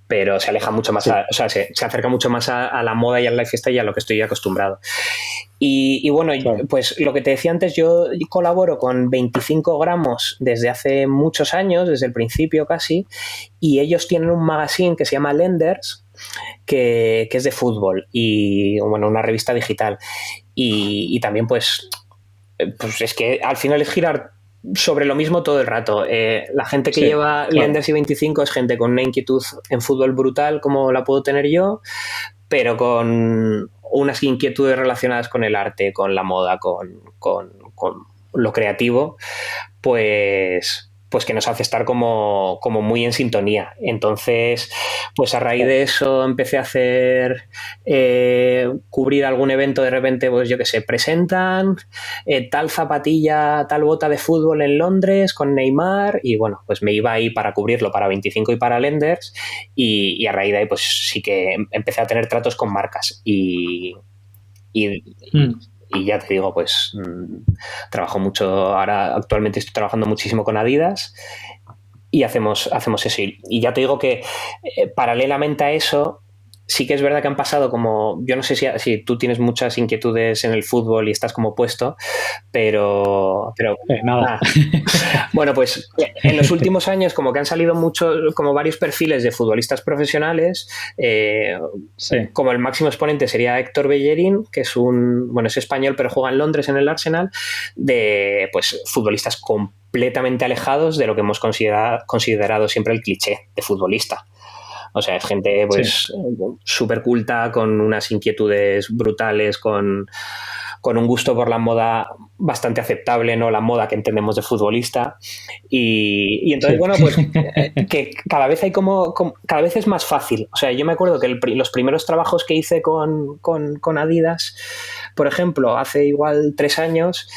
pero se aleja mucho más, sí, o sea, se acerca mucho más a la moda y al lifestyle y a lo que estoy acostumbrado. Y bueno, claro, pues lo que te decía antes, yo colaboro con 25 gramos desde hace muchos años, desde el principio casi, y ellos tienen un magazine que se llama Lenders, que es de fútbol, y bueno, una revista digital. Y también pues es que al final es girar sobre lo mismo todo el rato. La gente que lleva Lenders y 25 es gente con una inquietud en fútbol brutal como la puedo tener yo, pero con unas inquietudes relacionadas con el arte, con la moda, con lo creativo, pues que nos hace estar como muy en sintonía. Entonces, pues a raíz de eso empecé a hacer cubrir algún evento, de repente, pues yo qué sé, presentan tal zapatilla, tal bota de fútbol en Londres con Neymar, y bueno, pues me iba ahí para cubrirlo para 25 y para Lenders, y a raíz de ahí pues sí que empecé a tener tratos con marcas y ya te digo, pues trabajo mucho, ahora actualmente estoy trabajando muchísimo con Adidas y hacemos eso. Y ya te digo que paralelamente a eso, sí que es verdad que han pasado como, yo no sé si tú tienes muchas inquietudes en el fútbol y estás como puesto, pero nada. Bueno, pues en los últimos años como que han salido como varios perfiles de futbolistas profesionales, sí, como el máximo exponente sería Héctor Bellerín, que es es español pero juega en Londres en el Arsenal, de pues futbolistas completamente alejados de lo que hemos considerado siempre el cliché de futbolista. O sea, es gente pues súper culta, con unas inquietudes brutales, con un gusto por la moda bastante aceptable, no la moda que entendemos de futbolista. Y entonces, bueno, pues que cada vez hay cada vez es más fácil. O sea, yo me acuerdo que los primeros trabajos que hice con Adidas, por ejemplo, hace igual 3 años,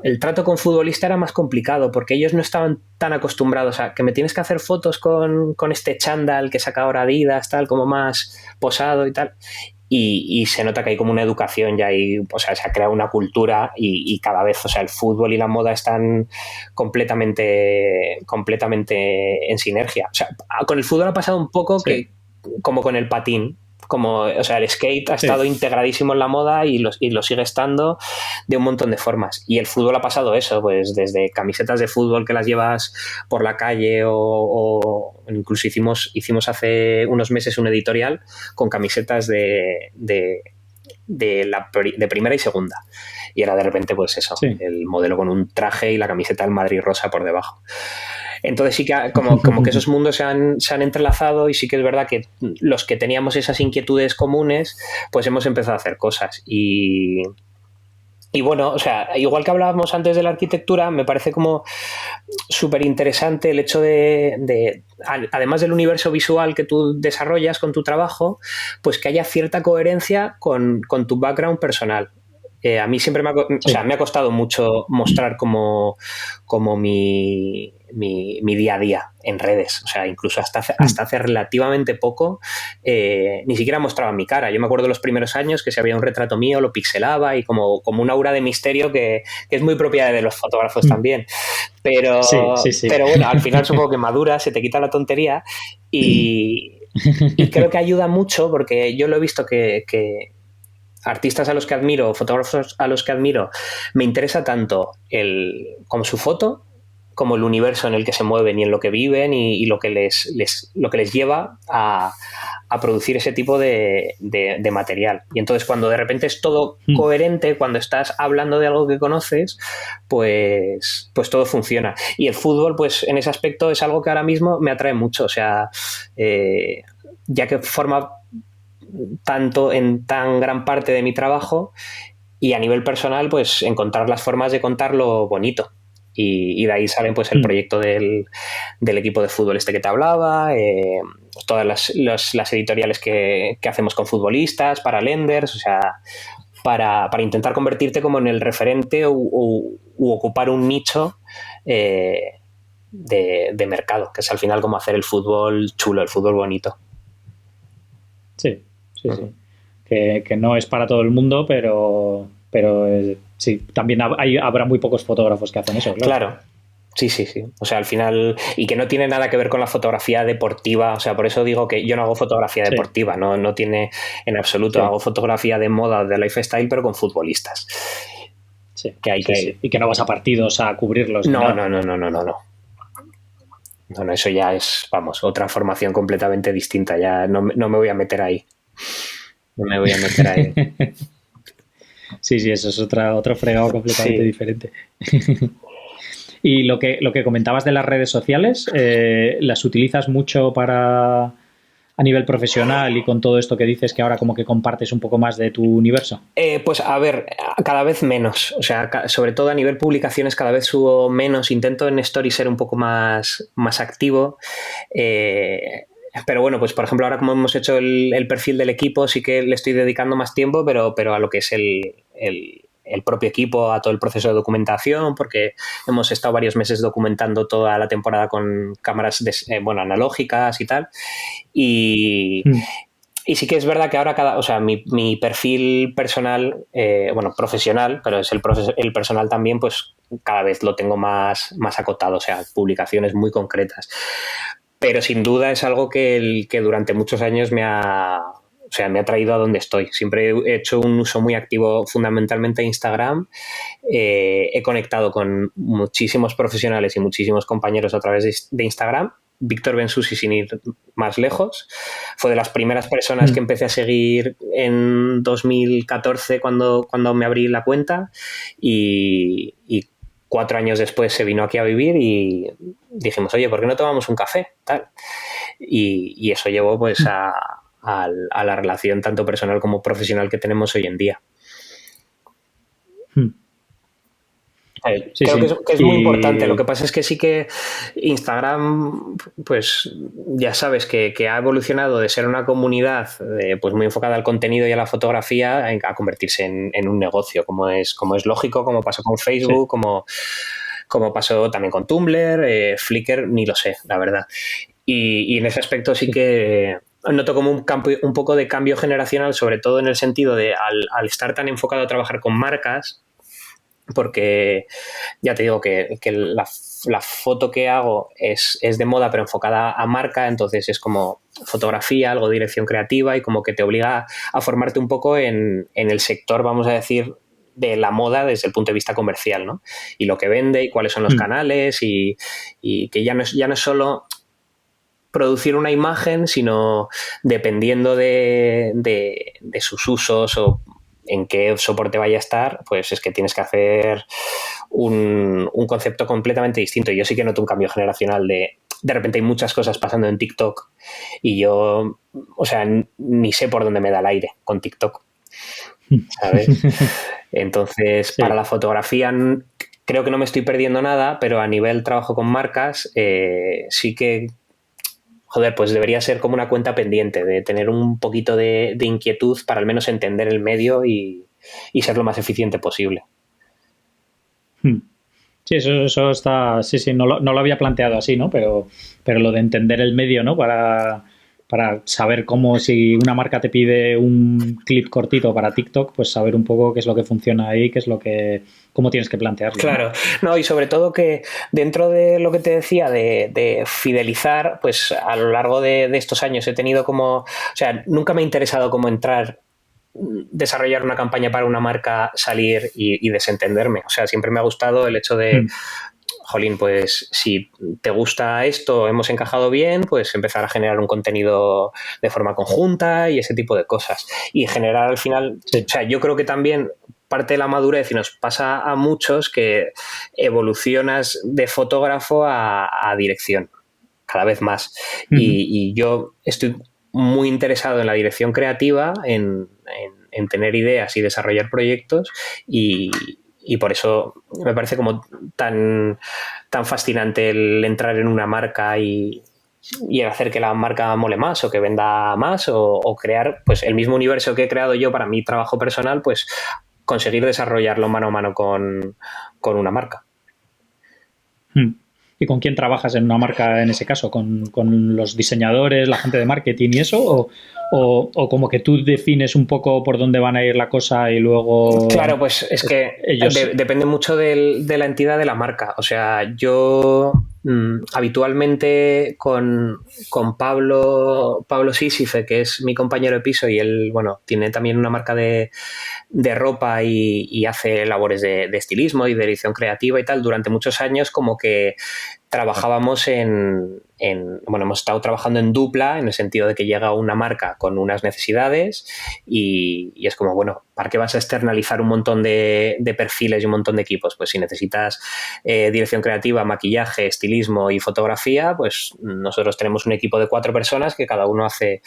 el trato con futbolista era más complicado porque ellos no estaban tan acostumbrados a que me tienes que hacer fotos con este chándal que saca ahora Adidas, tal, como más posado y tal. Y se nota que hay como una educación ya ahí, o sea, se ha creado una cultura y cada vez, o sea, el fútbol y la moda están completamente en sinergia. O sea, con el fútbol ha pasado un poco que como con el patín. O sea, el skate ha estado integradísimo en la moda y lo sigue estando de un montón de formas. Y el fútbol ha pasado eso, pues desde camisetas de fútbol que las llevas por la calle o incluso hicimos hace unos meses un editorial con camisetas de primera y segunda. Y era de repente, pues eso, el modelo con un traje y la camiseta del Madrid rosa por debajo. Entonces sí que como que esos mundos se han entrelazado y sí que es verdad que los que teníamos esas inquietudes comunes, pues hemos empezado a hacer cosas. Y bueno, o sea, igual que hablábamos antes de la arquitectura, me parece como súper interesante el hecho de, además del universo visual que tú desarrollas con tu trabajo, pues que haya cierta coherencia con tu background personal. A mí siempre me ha costado mucho mostrar como mi día a día en redes. O sea, incluso hasta hace relativamente poco ni siquiera mostraba mi cara. Yo me acuerdo los primeros años que si había un retrato mío lo pixelaba y como un aura de misterio que es muy propia de los fotógrafos también. Pero bueno, al final supongo que madura, se te quita la tontería y creo que ayuda mucho porque yo lo he visto que artistas a los que admiro, fotógrafos a los que admiro, me interesa tanto como su foto, como el universo en el que se mueven y en lo que viven y lo que les lleva a producir ese tipo de material. Y entonces cuando de repente es todo coherente, cuando estás hablando de algo que conoces, pues todo funciona. Y el fútbol, pues en ese aspecto es algo que ahora mismo me atrae mucho. O sea, ya que forma tanto en tan gran parte de mi trabajo, y a nivel personal pues encontrar las formas de contarlo bonito y de ahí salen pues el proyecto del equipo de fútbol este que te hablaba, todas las editoriales que hacemos con futbolistas para Lenders, o sea, para intentar convertirte como en el referente u ocupar un nicho de mercado, que es al final como hacer el fútbol chulo, el fútbol bonito. Sí. Que no es para todo el mundo, pero sí, también habrá muy pocos fotógrafos que hacen eso. Claro. Sí. O sea, al final, y que no tiene nada que ver con la fotografía deportiva. O sea, por eso digo que yo no hago fotografía deportiva, no tiene en absoluto. Hago fotografía de moda, de lifestyle, pero con futbolistas. Sí. Y que no vas a partidos a cubrirlos. No, eso ya es, vamos, otra formación completamente distinta. Ya no me voy a meter ahí. Sí, eso es otro fregado completamente diferente. Y lo que comentabas de las redes sociales, ¿las utilizas mucho a nivel profesional y con todo esto que dices que ahora como que compartes un poco más de tu universo? Pues a ver, cada vez menos. O sea, sobre todo a nivel publicaciones cada vez subo menos. Intento en Story ser un poco más activo. Pero bueno, pues por ejemplo ahora como hemos hecho el perfil del equipo sí que le estoy dedicando más tiempo, pero a lo que es el propio equipo, a todo el proceso de documentación, porque hemos estado varios meses documentando toda la temporada con cámaras analógicas y tal. Y sí que es verdad que ahora mi perfil personal, profesional, pero es el personal también, pues cada vez lo tengo más acotado, o sea, publicaciones muy concretas. Pero sin duda es algo que durante muchos años me ha traído a donde estoy. Siempre he hecho un uso muy activo fundamentalmente de Instagram. He conectado con muchísimos profesionales y muchísimos compañeros a través de Instagram. Víctor Bensusi, sin ir más lejos, fue de las primeras personas que empecé a seguir en 2014 cuando me abrí la cuenta y 4 años después se vino aquí a vivir y dijimos, oye, ¿por qué no tomamos un café? Tal. Y eso llevó pues a la relación tanto personal como profesional que tenemos hoy en día. Creo que es muy importante. Lo que pasa es que sí que Instagram, pues ya sabes que ha evolucionado de ser una comunidad pues muy enfocada al contenido y a la fotografía a convertirse en un negocio, como es lógico, como pasó con Facebook, como pasó también con Tumblr, Flickr, ni lo sé, la verdad. Y en ese aspecto sí que noto como un poco de cambio generacional, sobre todo en el sentido de al estar tan enfocado a trabajar con marcas, porque ya te digo que la foto que hago es de moda pero enfocada a marca, entonces es como fotografía, algo de dirección creativa y como que te obliga a formarte un poco en el sector, vamos a decir, de la moda desde el punto de vista comercial, ¿no? Y lo que vende y cuáles son los canales y que ya no es solo producir una imagen, sino dependiendo de sus usos o en qué soporte vaya a estar, pues es que tienes que hacer un concepto completamente distinto. Y yo sí que noto un cambio generacional de repente hay muchas cosas pasando en TikTok y yo, o sea, ni sé por dónde me da el aire con TikTok, ¿sabes? Entonces, para la fotografía creo que no me estoy perdiendo nada, pero a nivel trabajo con marcas sí que pues debería ser como una cuenta pendiente, de tener un poquito de inquietud para al menos entender el medio y ser lo más eficiente posible. Sí, eso está... Sí, no lo había planteado así, ¿no? Pero lo de entender el medio, ¿no? Para saber cómo, si una marca te pide un clip cortito para TikTok, pues saber un poco qué es lo que funciona ahí, cómo tienes que plantearlo. Claro, no, y sobre todo que dentro de lo que te decía de fidelizar, pues a lo largo de estos años he tenido como, o sea, nunca me ha interesado cómo desarrollar una campaña para una marca, salir y desentenderme. O sea, siempre me ha gustado el hecho de jolín, pues si te gusta esto, hemos encajado bien, pues empezar a generar un contenido de forma conjunta y ese tipo de cosas. Y generar al final, o sea, yo creo que también parte de la madurez, y nos pasa a muchos, que evolucionas de fotógrafo a dirección, cada vez más. Y yo estoy muy interesado en la dirección creativa, en tener ideas y desarrollar proyectos y por eso me parece como tan fascinante el entrar en una marca y y el hacer que la marca mole más o que venda más o crear pues el mismo universo que he creado yo para mi trabajo personal, pues conseguir desarrollarlo mano a mano con una marca. ¿Y con quién trabajas en una marca en ese caso? ¿Con los diseñadores, la gente de marketing y eso? ¿O como que tú defines un poco por dónde van a ir la cosa y luego... Claro, pues es que ellos... depende mucho de la entidad de la marca. O sea, yo habitualmente con Pablo Sísife, que es mi compañero de piso y él, bueno, tiene también una marca de ropa y hace labores de estilismo y de edición creativa y tal, durante muchos años como que trabajábamos bueno, hemos estado trabajando en dupla en el sentido de que llega una marca con unas necesidades y es como, bueno, ¿para qué vas a externalizar un montón de perfiles y un montón de equipos? Pues si necesitas dirección creativa, maquillaje, estilismo y fotografía, pues nosotros tenemos un equipo de 4 personas que cada uno hace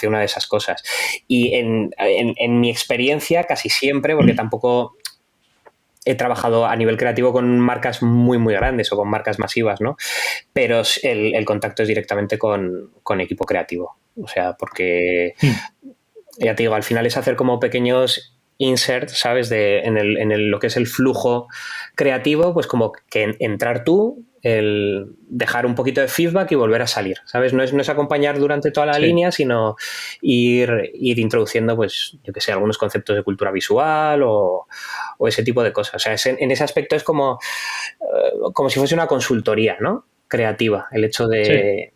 una de esas cosas. Y en mi experiencia, casi siempre, porque tampoco he trabajado a nivel creativo con marcas muy, muy grandes o con marcas masivas, ¿no? Pero el contacto es directamente con equipo creativo. O sea, porque, ya te digo, al final es hacer como pequeños inserts, ¿sabes? En lo que es el flujo creativo, pues como que entrar tú, el dejar un poquito de feedback y volver a salir, ¿sabes? No es acompañar durante toda la línea, sino ir introduciendo, pues, yo que sé, algunos conceptos de cultura visual o ese tipo de cosas. O sea, en ese aspecto es como si fuese una consultoría, ¿no? Creativa, el hecho de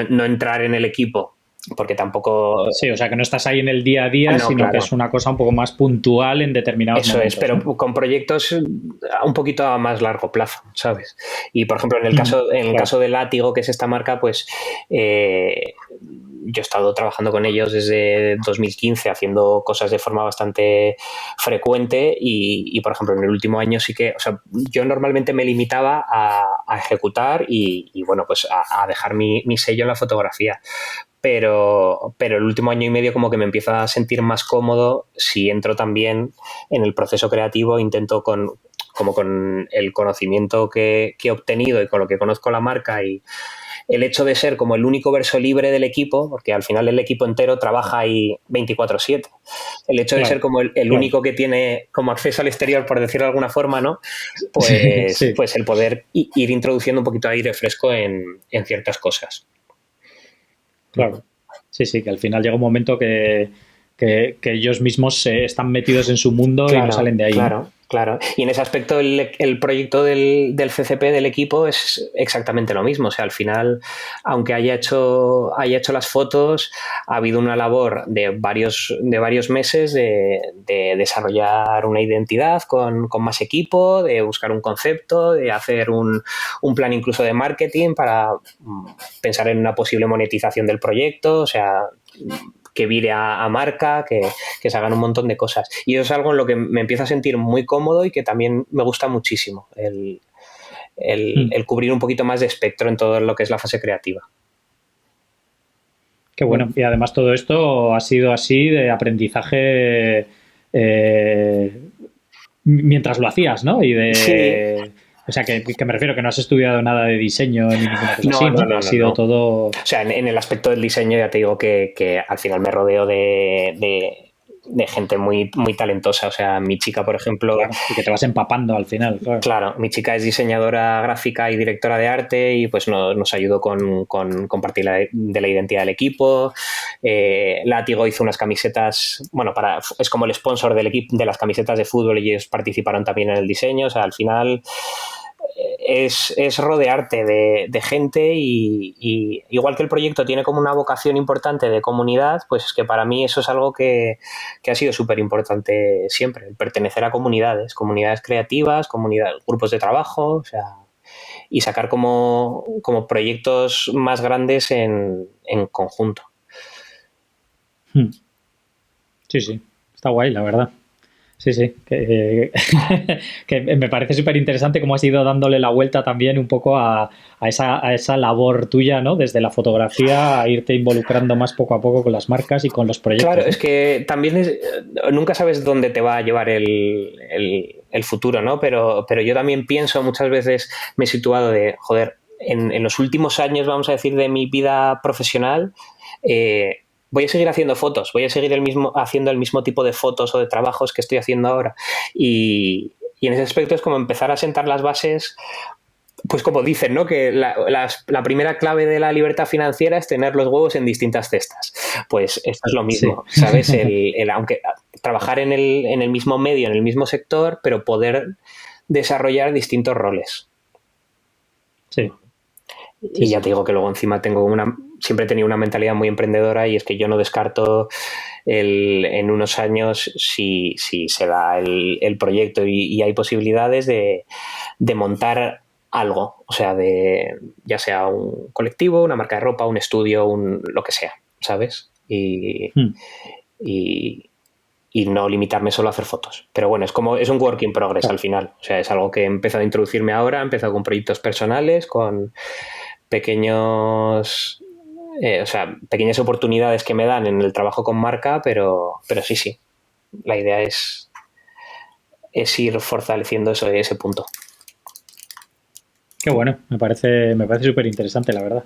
no entrar en el equipo, porque tampoco... Sí, o sea, que no estás ahí en el día a día, sino que es una cosa un poco más puntual en determinados momentos. Eso es, pero con proyectos un poquito a más largo plazo, ¿sabes? Y, por ejemplo, en el caso de Látigo, que es esta marca, pues yo he estado trabajando con ellos desde 2015, haciendo cosas de forma bastante frecuente y, por ejemplo, en el último año sí que, o sea, yo normalmente me limitaba a ejecutar y bueno, pues a dejar mi sello en la fotografía. Pero el último año y medio como que me empiezo a sentir más cómodo si entro también en el proceso creativo, intento con el conocimiento que he obtenido y con lo que conozco la marca y el hecho de ser como el único verso libre del equipo, porque al final el equipo entero trabaja ahí 24/7. El hecho de ser como el único que tiene como acceso al exterior, por decirlo de alguna forma, ¿no? Pues, pues el poder ir introduciendo un poquito de aire fresco en ciertas cosas. Claro, sí, que al final llega un momento que ellos mismos están metidos en su mundo y no salen de ahí. Claro. Y en ese aspecto el proyecto del CCP del equipo es exactamente lo mismo. O sea, al final, aunque haya hecho las fotos, ha habido una labor de varios meses de desarrollar una identidad con más equipo, de buscar un concepto, de hacer un plan incluso de marketing para pensar en una posible monetización del proyecto. O sea, que vire a marca, que se hagan un montón de cosas. Y eso es algo en lo que me empiezo a sentir muy cómodo y que también me gusta muchísimo, el cubrir un poquito más de espectro en todo lo que es la fase creativa. Qué bueno. Y además todo esto ha sido así de aprendizaje mientras lo hacías, ¿no? Y de... Sí. O sea, que me refiero que no has estudiado nada de diseño ni ninguna cosa así, ¿no? No, ha sido todo... O sea, en el aspecto del diseño ya te digo que al final me rodeo de gente muy, muy talentosa. O sea, mi chica, por ejemplo... Claro, y que te vas empapando al final. Claro, mi chica es diseñadora gráfica y directora de arte y pues nos ayudó con compartir de la identidad del equipo. Látigo hizo unas camisetas, bueno, es como el sponsor del equipo de las camisetas de fútbol y ellos participaron también en el diseño. O sea, al final es rodearte de gente y igual que el proyecto tiene como una vocación importante de comunidad, pues es que para mí eso es algo que ha sido súper importante siempre, el pertenecer a comunidades creativas, grupos de trabajo, o sea, y sacar como proyectos más grandes en conjunto. Sí, está guay, la verdad. Sí, que me parece súper interesante cómo has ido dándole la vuelta también un poco a esa labor tuya, ¿no? Desde la fotografía a irte involucrando más poco a poco con las marcas y con los proyectos. Claro, es que también nunca sabes dónde te va a llevar el futuro, ¿no? Pero yo también pienso, muchas veces me he situado de, joder, en los últimos años, vamos a decir, de mi vida profesional, voy a seguir haciendo fotos, voy a seguir haciendo el mismo tipo de fotos o de trabajos que estoy haciendo ahora. Y en ese aspecto es como empezar a sentar las bases, pues como dicen, ¿no? Que la primera clave de la libertad financiera es tener los huevos en distintas cestas. Pues esto es lo mismo, sí. ¿Sabes? Aunque trabajar en el mismo medio, en el mismo sector, pero poder desarrollar distintos roles. Sí. Y ya te digo que luego encima siempre he tenido una mentalidad muy emprendedora, y es que yo no descarto en unos años, si se da el proyecto y hay posibilidades de montar algo, o sea, ya sea un colectivo, una marca de ropa, un estudio, lo que sea, ¿sabes? Y no limitarme solo a hacer fotos. Pero bueno, es un work in progress al final. O sea, es algo que he empezado a introducirme ahora, he empezado con proyectos personales, con pequeñas oportunidades que me dan en el trabajo con marca, pero sí. La idea es ir fortaleciendo ese punto. Qué bueno, me parece súper interesante, la verdad.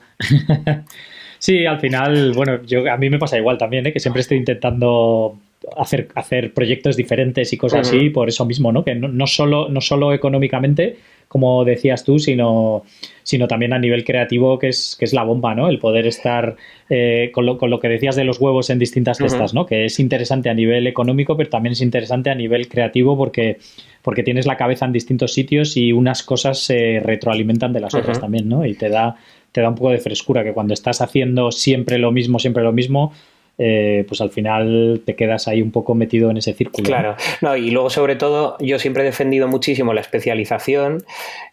Sí, al final, bueno, a mí me pasa igual también, que siempre estoy intentando hacer proyectos diferentes y cosas así, por eso mismo, ¿no? Que no solo económicamente, como decías tú, sino también a nivel creativo, que es la bomba, ¿no? El poder estar con lo que decías de los huevos en distintas cestas, ¿no? Que es interesante a nivel económico, pero también es interesante a nivel creativo porque tienes la cabeza en distintos sitios y unas cosas se retroalimentan de las otras también, ¿no? Y te da un poco de frescura, que cuando estás haciendo siempre lo mismo, pues al final te quedas ahí un poco metido en ese círculo. Claro, no, y luego sobre todo yo siempre he defendido muchísimo la especialización,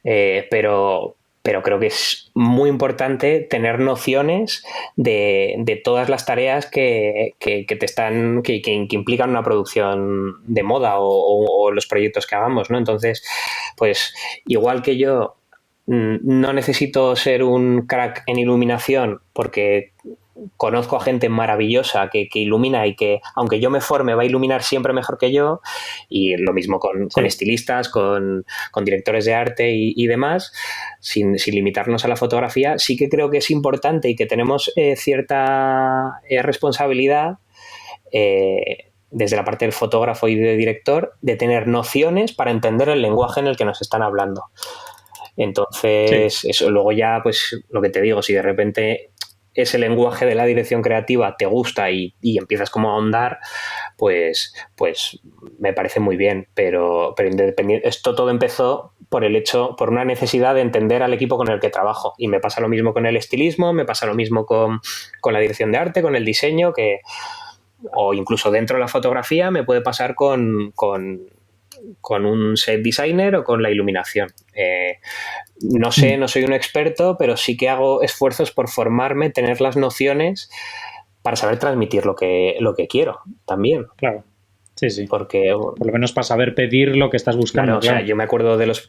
pero creo que es muy importante tener nociones de todas las tareas que implican una producción de moda o los proyectos que hagamos, ¿no? Entonces, pues igual que yo no necesito ser un crack en iluminación, porque conozco a gente maravillosa que ilumina y que, aunque yo me forme, va a iluminar siempre mejor que yo, y lo mismo con estilistas, con directores de arte y demás, sin limitarnos a la fotografía. Sí que creo que es importante y que tenemos cierta responsabilidad desde la parte del fotógrafo y del director, de tener nociones para entender el lenguaje en el que nos están hablando. Entonces, eso luego ya, pues lo que te digo, si de repente ese lenguaje de la dirección creativa te gusta y empiezas como a ahondar, pues me parece muy bien, pero independiente, esto todo empezó por una necesidad de entender al equipo con el que trabajo, y me pasa lo mismo con el estilismo, me pasa lo mismo con la dirección de arte, con el diseño, o incluso dentro de la fotografía me puede pasar con un set designer o con la iluminación. No soy un experto, pero sí que hago esfuerzos por formarme, tener las nociones para saber transmitir lo que quiero también. Claro. Sí. Porque, por lo menos para saber pedir lo que estás buscando. Claro, o sea, yo me acuerdo de los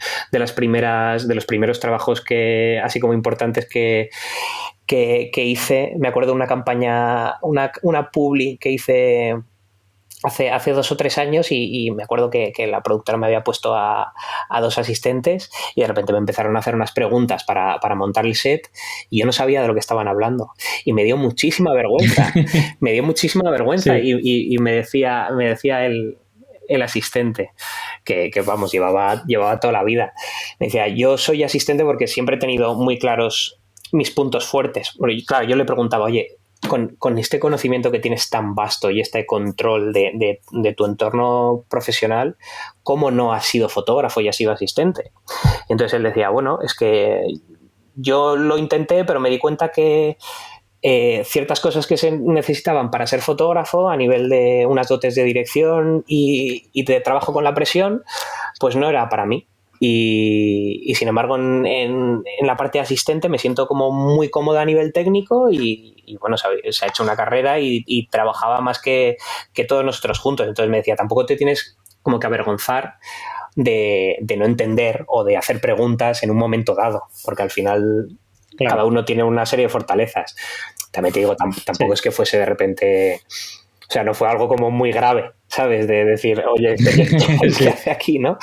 primeros trabajos así como importantes que hice. Me acuerdo de una campaña, una publi que hice hace 2 o 3 años, y me acuerdo que la productora me había puesto a 2 asistentes, y de repente me empezaron a hacer unas preguntas para montar el set, y yo no sabía de lo que estaban hablando, y me dio muchísima vergüenza. Sí. Y me decía el asistente, que vamos, llevaba toda la vida. Me decía, yo soy asistente porque siempre he tenido muy claros mis puntos fuertes. Bueno, y claro, yo le preguntaba, oye, con este conocimiento que tienes tan vasto y este control de tu entorno profesional, ¿cómo no has sido fotógrafo y has sido asistente? Y entonces él decía, bueno, es que yo lo intenté, pero me di cuenta que ciertas cosas que se necesitaban para ser fotógrafo, a nivel de unas dotes de dirección y de trabajo con la presión, pues no era para mí. Y sin embargo, en la parte de asistente me siento como muy cómoda a nivel técnico, y bueno, se ha hecho una carrera y trabajaba más que todos nosotros juntos. Entonces me decía, tampoco te tienes como que avergonzar de no entender o de hacer preguntas en un momento dado, porque al final cada uno tiene una serie de fortalezas. También te digo, tampoco es que fuese de repente, o sea, no fue algo como muy grave, ¿sabes? De decir, oye, ¿qué hace aquí, no?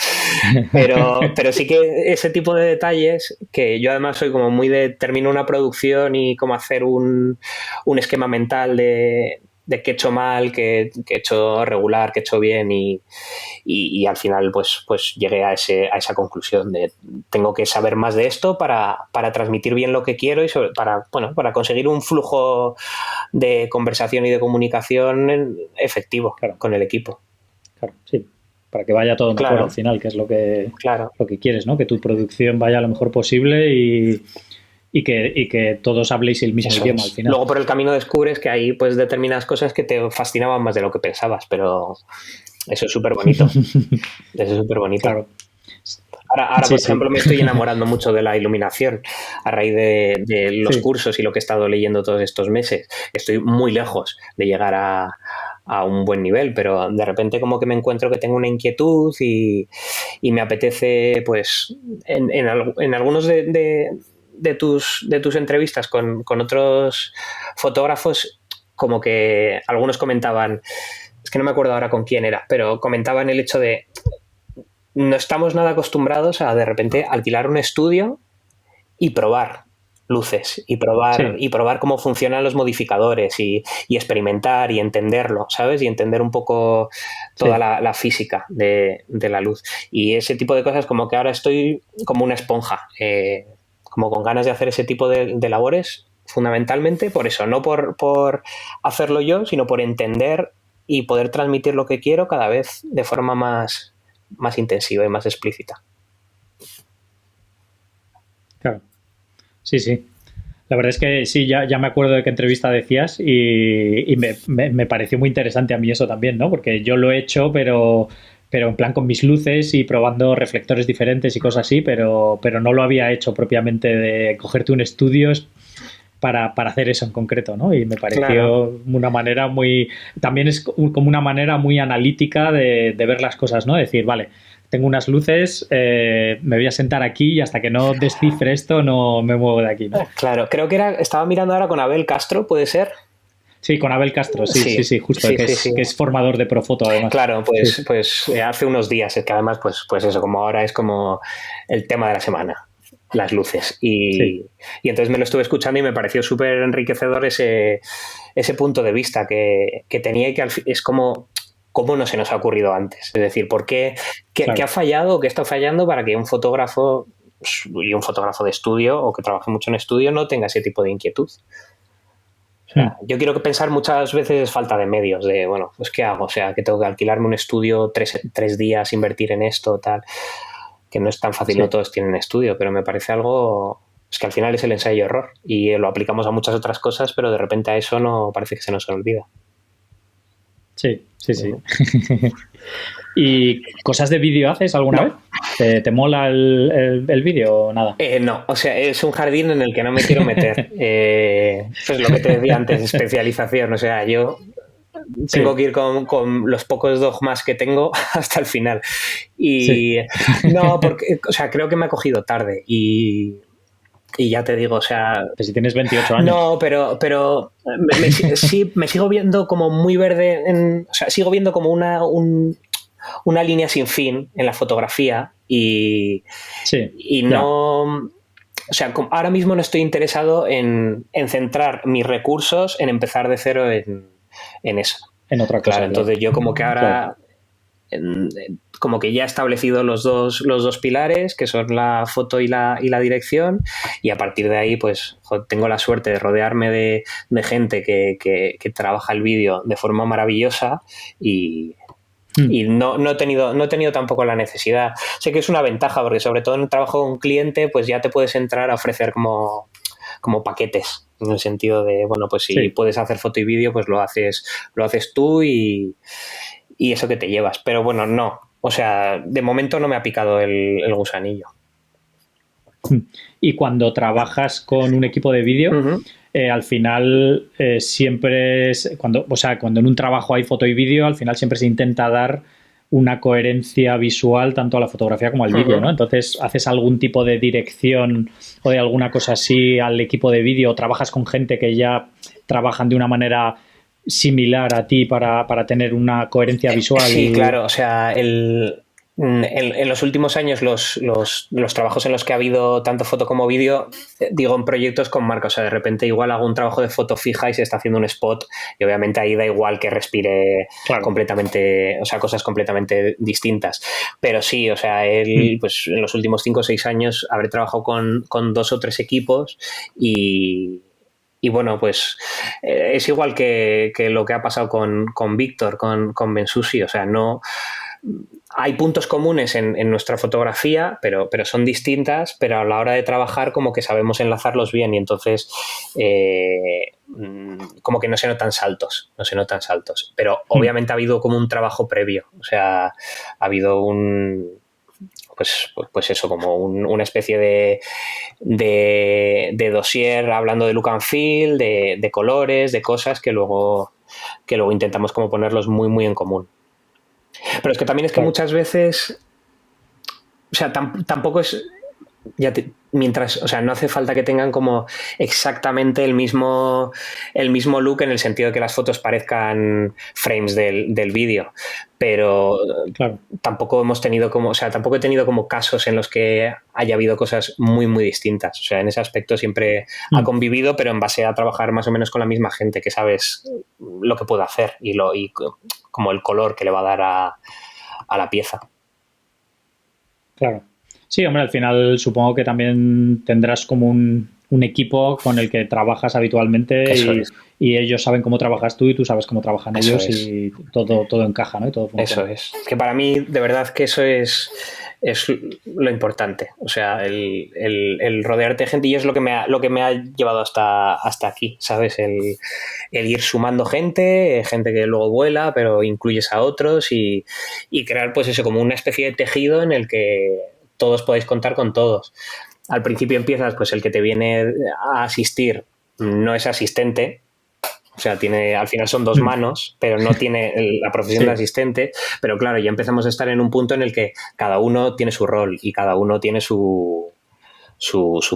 Pero sí que ese tipo de detalles, que yo además soy como muy de termino una producción y como hacer un esquema mental de qué he hecho mal, qué he hecho regular, qué he hecho bien y al final pues llegué a esa conclusión de tengo que saber más de esto para transmitir bien lo que quiero y para conseguir un flujo de conversación y de comunicación efectivo con el equipo. Claro, sí. Para que vaya todo mejor al final, que es lo que quieres, ¿no? Que tu producción vaya lo mejor posible y que todos habléis el mismo idioma al final. Luego por el camino descubres que hay pues determinadas cosas que te fascinaban más de lo que pensabas, pero eso es súper bonito. Eso es súper bonito. Claro. Ahora por ejemplo, me estoy enamorando mucho de la iluminación a raíz de los cursos y lo que he estado leyendo todos estos meses. Estoy muy lejos de llegar a un buen nivel, pero de repente como que me encuentro que tengo una inquietud y me apetece, pues, en algunos de tus entrevistas con otros fotógrafos, como que algunos comentaban, es que no me acuerdo ahora con quién era, pero comentaban el hecho de no estamos nada acostumbrados a de repente alquilar un estudio y probar luces y probar cómo funcionan los modificadores y experimentar y entenderlo, ¿sabes? Y entender un poco toda la física de la luz. Y ese tipo de cosas como que ahora estoy como una esponja, como con ganas de hacer ese tipo de labores, fundamentalmente por eso, no por hacerlo yo, sino por entender y poder transmitir lo que quiero cada vez de forma más intensiva y más explícita. Claro. Sí, sí. La verdad es que sí, ya me acuerdo de qué entrevista decías y me pareció muy interesante a mí eso también, ¿no? Porque yo lo he hecho, pero en plan con mis luces y probando reflectores diferentes y cosas así, pero no lo había hecho propiamente de cogerte un estudio para hacer eso en concreto, ¿no? Y me pareció una manera muy... También es como una manera muy analítica de ver las cosas, ¿no? Decir, vale, tengo unas luces, me voy a sentar aquí y hasta que no descifre esto no me muevo de aquí, ¿no? Claro, creo que estaba mirando ahora con Abel Castro, ¿puede ser? Sí, con Abel Castro, sí, justo, que es formador de Profoto además. Claro, pues hace unos días, que además pues eso, como ahora es como el tema de la semana, las luces. Y entonces me lo estuve escuchando y me pareció súper enriquecedor ese punto de vista que tenía y que es como... ¿Cómo no se nos ha ocurrido antes? Es decir, ¿por qué? ¿Qué ha fallado o qué está fallando para que un fotógrafo y un fotógrafo de estudio o que trabaje mucho en estudio no tenga ese tipo de inquietud? O sea, yo quiero pensar muchas veces falta de medios, de, bueno, pues ¿qué hago? O sea, que tengo que alquilarme un estudio 3 días, invertir en esto, tal, que no es tan fácil, no todos tienen estudio, pero me parece algo... Es que al final es el ensayo-error y lo aplicamos a muchas otras cosas, pero de repente a eso no parece que se nos olvida. Sí. ¿Y cosas de vídeo haces alguna vez? ¿Te mola el vídeo o nada? No, o sea, es un jardín en el que no me quiero meter. Pues lo que te decía antes, especialización. O sea, yo tengo que ir con los pocos dogmas que tengo hasta el final. Y no, porque, o sea, creo que me ha cogido tarde y ya te digo, o sea... Si tienes 28 años. No, pero me sigo viendo como muy verde, o sea, sigo viendo como una línea sin fin en la fotografía y no... O sea, ahora mismo no estoy interesado en centrar mis recursos en empezar de cero en eso. En otra cosa. Claro, entonces yo como que ahora... como que ya he establecido los dos pilares, que son la foto y la dirección, y a partir de ahí pues tengo la suerte de rodearme de gente que trabaja el vídeo de forma maravillosa y no he tenido tampoco la necesidad. Sé que es una ventaja porque sobre todo en el trabajo con un cliente pues ya te puedes entrar a ofrecer como paquetes, en el sentido de, bueno, pues si puedes hacer foto y vídeo pues lo haces tú y eso que te llevas. Pero bueno, no. O sea, de momento no me ha picado el gusanillo. Y cuando trabajas con un equipo de vídeo, al final siempre es... Cuando en un trabajo hay foto y vídeo, al final siempre se intenta dar una coherencia visual tanto a la fotografía como al vídeo, ¿no? Entonces, ¿haces algún tipo de dirección o de alguna cosa así al equipo de vídeo? ¿O trabajas con gente que ya trabajan de una manera similar a ti para tener una coherencia visual. Sí, claro, o sea, en los últimos años los trabajos en los que ha habido tanto foto como vídeo, digo, en proyectos con marca, o sea, de repente igual hago un trabajo de foto fija y se está haciendo un spot y obviamente ahí da igual que respire completamente, o sea, cosas completamente distintas. Pero sí, o sea, pues en los últimos 5 o 6 años habré trabajado con 2 o 3 equipos y bueno, pues es igual que lo que ha pasado con Víctor, con Bensusi, o sea, no... Hay puntos comunes en nuestra fotografía, pero son distintas, pero a la hora de trabajar como que sabemos enlazarlos bien y entonces como que no se notan saltos. Pero obviamente ha habido como un trabajo previo, o sea, ha habido pues eso, como una especie de dossier hablando de look and feel, de colores, de cosas que luego intentamos como ponerlos muy, muy en común. Pero es que también es que muchas veces, o sea, tampoco es, mientras, o sea, no hace falta que tengan como exactamente el mismo look en el sentido de que las fotos parezcan frames del vídeo, pero tampoco hemos tenido como, o sea, tampoco he tenido como casos en los que haya habido cosas muy, muy distintas. O sea, en ese aspecto siempre ha convivido, pero en base a trabajar más o menos con la misma gente que sabes lo que puede hacer y como el color que le va a dar a la pieza. Claro. Sí, hombre, al final supongo que también tendrás como un equipo con el que trabajas habitualmente y ellos saben cómo trabajas tú y tú sabes cómo trabajan ellos y todo encaja, ¿no? Y todo funciona. Eso es. Que para mí, de verdad, que eso es lo importante. O sea, el rodearte de gente y es lo que me ha llevado hasta aquí, ¿sabes? El ir sumando gente que luego vuela, pero incluyes a otros y crear pues eso como una especie de tejido en el que todos podéis contar con todos. Al principio empiezas, pues el que te viene a asistir no es asistente, o sea, al final son 2 manos, pero no tiene la profesión de asistente. Pero claro, ya empezamos a estar en un punto en el que cada uno tiene su rol y cada uno tiene su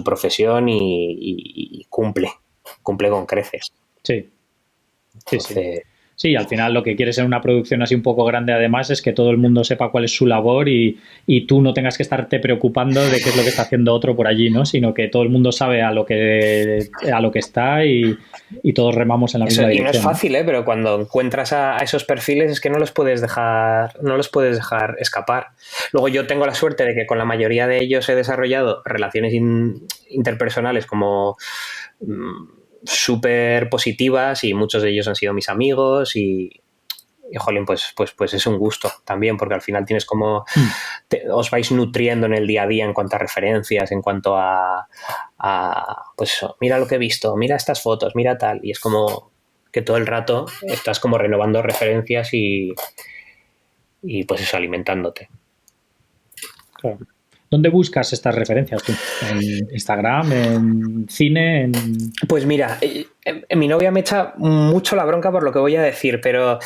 profesión y cumple con creces. Sí. Entonces, sí, al final lo que quieres en una producción así un poco grande además es que todo el mundo sepa cuál es su labor y tú no tengas que estarte preocupando de qué es lo que está haciendo otro por allí, ¿no? Sino que todo el mundo sabe a lo que está y todos remamos en la misma dirección. Y no es fácil, ¿eh? Pero cuando encuentras a esos perfiles es que no los puedes dejar escapar. Luego yo tengo la suerte de que con la mayoría de ellos he desarrollado relaciones interpersonales como súper positivas y muchos de ellos han sido mis amigos y jolín, pues es un gusto también porque al final tienes como os vais nutriendo en el día a día en cuanto a referencias, en cuanto a pues eso, mira lo que he visto, mira estas fotos, mira tal, y es como que todo el rato estás como renovando referencias y pues eso, alimentándote. Claro. ¿Dónde buscas estas referencias tú? ¿En Instagram? ¿En cine? Pues mira, mi novia me echa mucho la bronca por lo que voy a decir, pero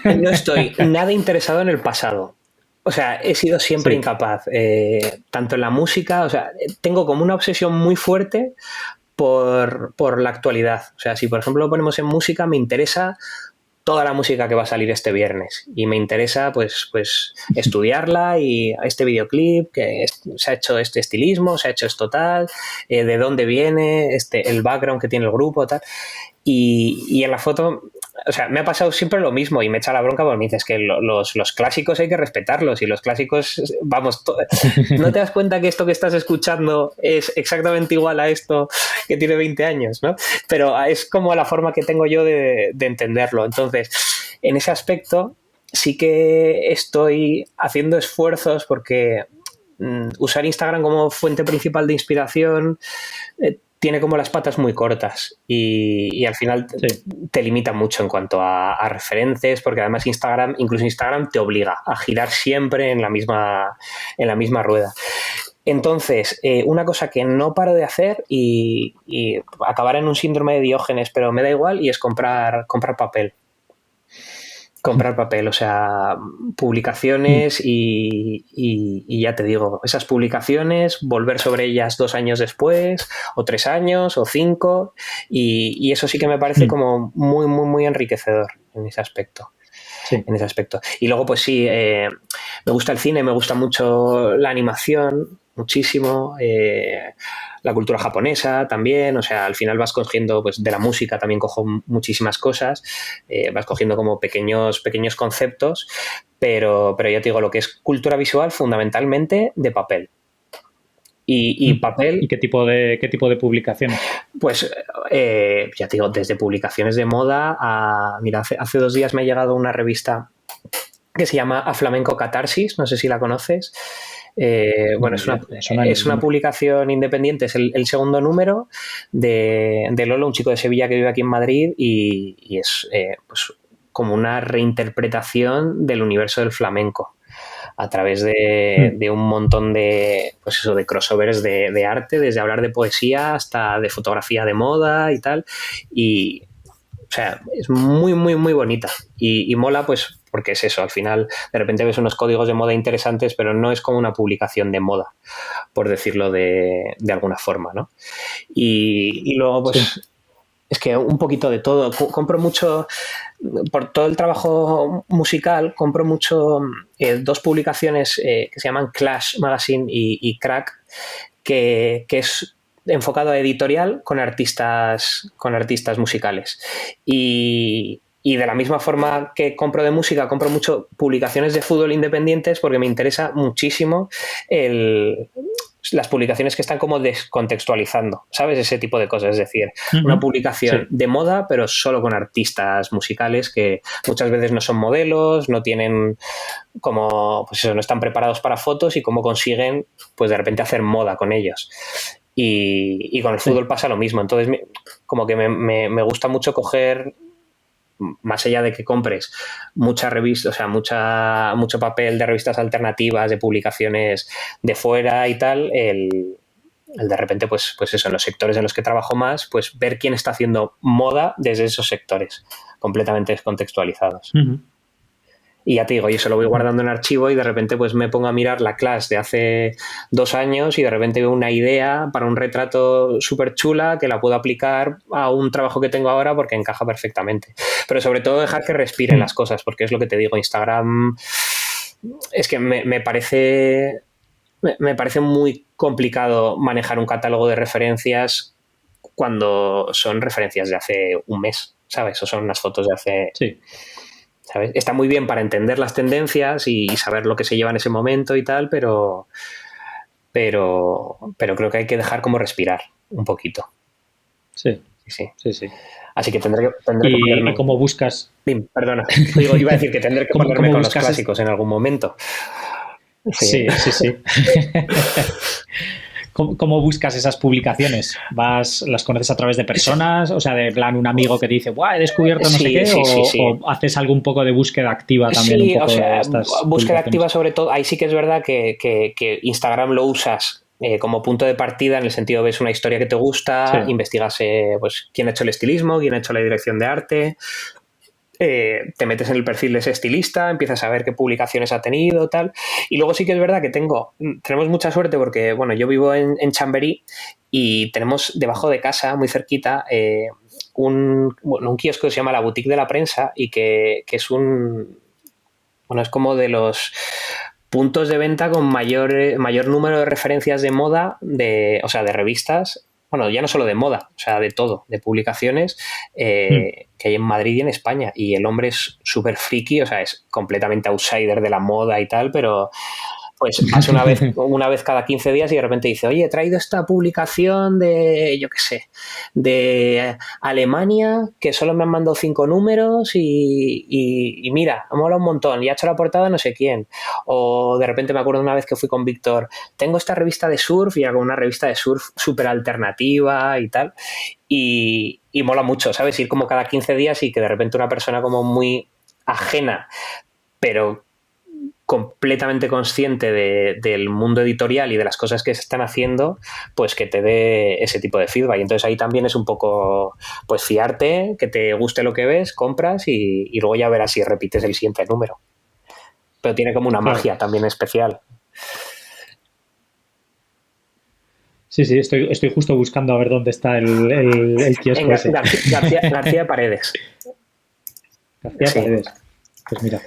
no estoy nada interesado en el pasado. O sea, he sido siempre incapaz, tanto en la música, o sea, tengo como una obsesión muy fuerte por la actualidad. O sea, si por ejemplo lo ponemos en música, me interesa toda la música que va a salir este viernes y me interesa pues estudiarla y este videoclip que se ha hecho este estilismo, se ha hecho esto tal, de dónde viene, el background que tiene el grupo tal y en la foto, o sea, me ha pasado siempre lo mismo y me echa la bronca porque me dices que los clásicos hay que respetarlos y los clásicos, vamos, no te das cuenta que esto que estás escuchando es exactamente igual a esto que tiene 20 años, ¿no? Pero es como la forma que tengo yo de entenderlo. Entonces, en ese aspecto sí que estoy haciendo esfuerzos porque usar Instagram como fuente principal de inspiración tiene como las patas muy cortas y al final te limita mucho en cuanto a referencias, porque además incluso Instagram te obliga a girar siempre en la misma rueda. Entonces, una cosa que no paro de hacer y acabar en un síndrome de Diógenes, pero me da igual, y es comprar papel. comprar papel, o sea, publicaciones y ya te digo, esas publicaciones, volver sobre ellas 2 años después, o 3 años, o 5, y eso sí que me parece como muy, muy, muy enriquecedor en ese aspecto. Sí. En ese aspecto. Y luego, pues sí, me gusta el cine, me gusta mucho la animación, muchísimo, la cultura japonesa también, o sea, al final vas cogiendo, pues de la música también cojo muchísimas cosas, vas cogiendo como pequeños conceptos, pero ya te digo, lo que es cultura visual fundamentalmente de papel. Y papel... ¿Y qué tipo de publicaciones? Pues ya te digo, desde publicaciones de moda a... Mira, hace 2 días me ha llegado una revista que se llama A Flamenco Catarsis, no sé si la conoces. Bueno, es una publicación independiente, es el segundo número de Lolo, un chico de Sevilla que vive aquí en Madrid y es pues como una reinterpretación del universo del flamenco a través de un montón de, pues eso, de crossovers de arte, desde hablar de poesía hasta de fotografía de moda y tal. Y, o sea, es muy, muy, muy bonita. Y mola, pues, porque es eso. Al final, de repente ves unos códigos de moda interesantes, pero no es como una publicación de moda, por decirlo de alguna forma, ¿no? Y luego, pues... Sí. Es que un poquito de todo. Compro mucho, por todo el trabajo musical, compro mucho 2 publicaciones que se llaman Clash Magazine y Crack, que es enfocado a editorial con artistas musicales. Y de la misma forma que compro de música, compro mucho publicaciones de fútbol independientes porque me interesa muchísimo las publicaciones que están como descontextualizando, ¿sabes? Ese tipo de cosas, es decir, una publicación de moda, pero solo con artistas musicales que muchas veces no son modelos, no tienen como, pues eso, no están preparados para fotos y cómo consiguen, pues de repente hacer moda con ellos. Y con el fútbol pasa lo mismo, entonces como que me gusta mucho coger, más allá de que compres mucha revista, o sea, mucho papel de revistas alternativas, de publicaciones de fuera y tal, el de repente, pues eso, en los sectores en los que trabajo más, pues ver quién está haciendo moda desde esos sectores, completamente descontextualizados. Y ya te digo, yo se lo voy guardando en archivo y de repente pues me pongo a mirar la clase de hace 2 años y de repente veo una idea para un retrato súper chula que la puedo aplicar a un trabajo que tengo ahora porque encaja perfectamente. Pero sobre todo dejar que respiren las cosas, porque es lo que te digo, Instagram es que me parece muy complicado manejar un catálogo de referencias cuando son referencias de hace un mes, ¿sabes? O son unas fotos de hace... Sí. ¿Sabes? Está muy bien para entender las tendencias y saber lo que se lleva en ese momento y tal, pero creo que hay que dejar como respirar un poquito. Sí. Así que tendré que ponerme... ¿Y cómo buscas? Perdona, iba a decir que tendré que ponerme con los clásicos en algún momento. Sí. ¿Cómo buscas esas publicaciones? ¿Las conoces a través de personas? O sea, de plan un amigo que te dice, ¡buah, he descubierto no sé qué! ¿O haces algún poco de búsqueda activa también? Sí, o sea, búsqueda activa sobre todo. Ahí sí que es verdad que Instagram lo usas como punto de partida, en el sentido ves una historia que te gusta, investigas pues quién ha hecho el estilismo, quién ha hecho la dirección de arte, te metes en el perfil de ese estilista, empiezas a ver qué publicaciones ha tenido, tal. Y luego sí que es verdad que tenemos mucha suerte porque, bueno, yo vivo en Chamberí y tenemos debajo de casa, muy cerquita, un kiosco que se llama La Boutique de la Prensa y que es es como de los puntos de venta con mayor número de referencias de moda, o sea, de revistas. Bueno, ya no solo de moda, o sea, de todo, de publicaciones que hay en Madrid y en España. Y el hombre es súper friki, o sea, es completamente outsider de la moda y tal, pero pues hace una vez cada 15 días y de repente dice, oye, he traído esta publicación de, yo qué sé, de Alemania, que solo me han mandado 5 números y mira, me mola un montón, y ha hecho la portada no sé quién. O de repente me acuerdo una vez que fui con Víctor, tengo esta revista de surf y hago una revista de surf súper alternativa y tal. Y mola mucho, ¿sabes? Ir como cada 15 días y que de repente una persona como muy ajena, pero completamente consciente del mundo editorial y de las cosas que se están haciendo, pues que te dé ese tipo de feedback. Y entonces ahí también es un poco, pues fiarte, que te guste lo que ves, compras y luego ya verás si repites el siguiente número. Pero tiene como una magia también especial. Sí, estoy justo buscando a ver dónde está el kiosco ese. García Paredes. García Paredes. Pues mira,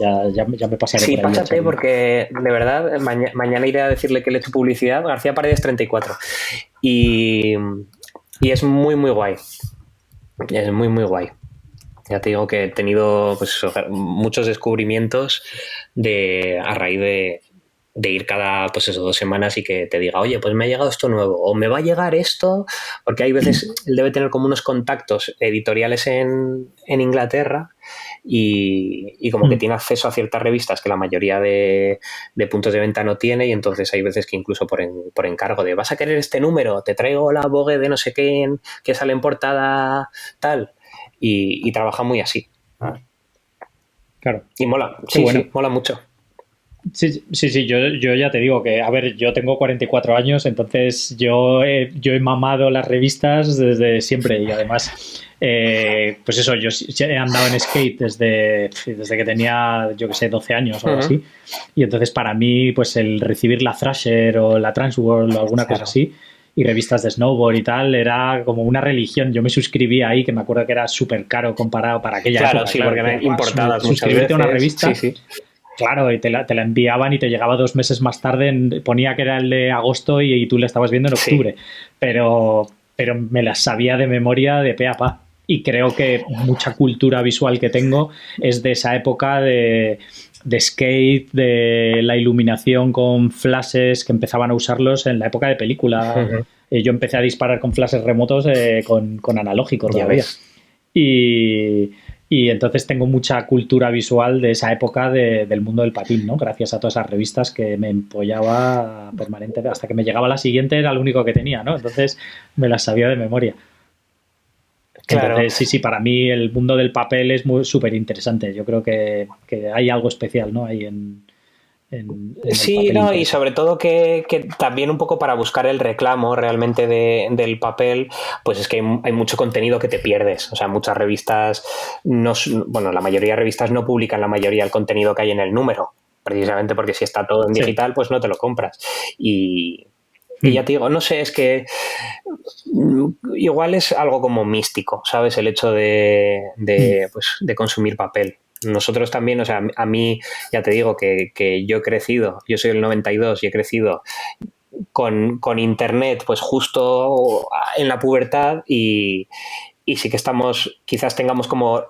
ya me pasaré sí, por ahí. Sí, pásate porque de verdad mañana iré a decirle que le he hecho publicidad. García Paredes 34. Y es muy, muy guay. Es muy, muy guay. Ya te digo que he tenido pues, muchos descubrimientos a raíz de ir cada pues eso, 2 semanas y que te diga, oye, pues me ha llegado esto nuevo o me va a llegar esto, porque hay veces él debe tener como unos contactos editoriales en Inglaterra y como que tiene acceso a ciertas revistas que la mayoría de puntos de venta no tiene, y entonces hay veces que incluso por encargo de ¿vas a querer este número? Te traigo la Vogue de no sé qué que sale en portada tal, y trabaja muy así. Claro. Y mola, mola mucho. Sí, yo ya te digo que, a ver, yo tengo 44 años, entonces yo he mamado las revistas desde siempre y además, pues eso, yo he andado en skate desde que tenía, yo que sé, 12 años o algo así, y entonces para mí, pues el recibir la Thrasher o la Transworld o alguna cosa así, y revistas de snowboard y tal, era como una religión. Yo me suscribí ahí, que me acuerdo que era súper caro comparado para aquella época. Sí, porque eran importadas suscribirte a una revista. Sí. Claro, y te la enviaban y te llegaba 2 meses más tarde. Ponía que era el de agosto y tú la estabas viendo en octubre. Pero me las sabía de memoria de pe a pa. Y creo que mucha cultura visual que tengo es de esa época de skate, de la iluminación con flashes que empezaban a usarlos en la época de película. Yo empecé a disparar con flashes remotos con analógico todavía. Y entonces tengo mucha cultura visual de esa época del mundo del patín, ¿no? Gracias a todas esas revistas que me empollaba permanentemente. Hasta que me llegaba la siguiente era lo único que tenía, ¿no? Entonces me las sabía de memoria. Claro. Entonces, sí, para mí el mundo del papel es súper interesante. Yo creo que hay algo especial, ¿no? Ahí en sí, no, y sobre todo que también un poco para buscar el reclamo realmente del papel, pues es que hay mucho contenido que te pierdes. O sea, muchas revistas, la mayoría de revistas no publican la mayoría del contenido que hay en el número, precisamente porque si está todo en digital, pues no te lo compras. Y ya te digo, no sé, es que igual es algo como místico, ¿sabes? El hecho de consumir papel. Nosotros también, o sea, a mí, ya te digo que yo he crecido, yo soy del 92 y he crecido con internet pues justo en la pubertad y sí que quizás tengamos como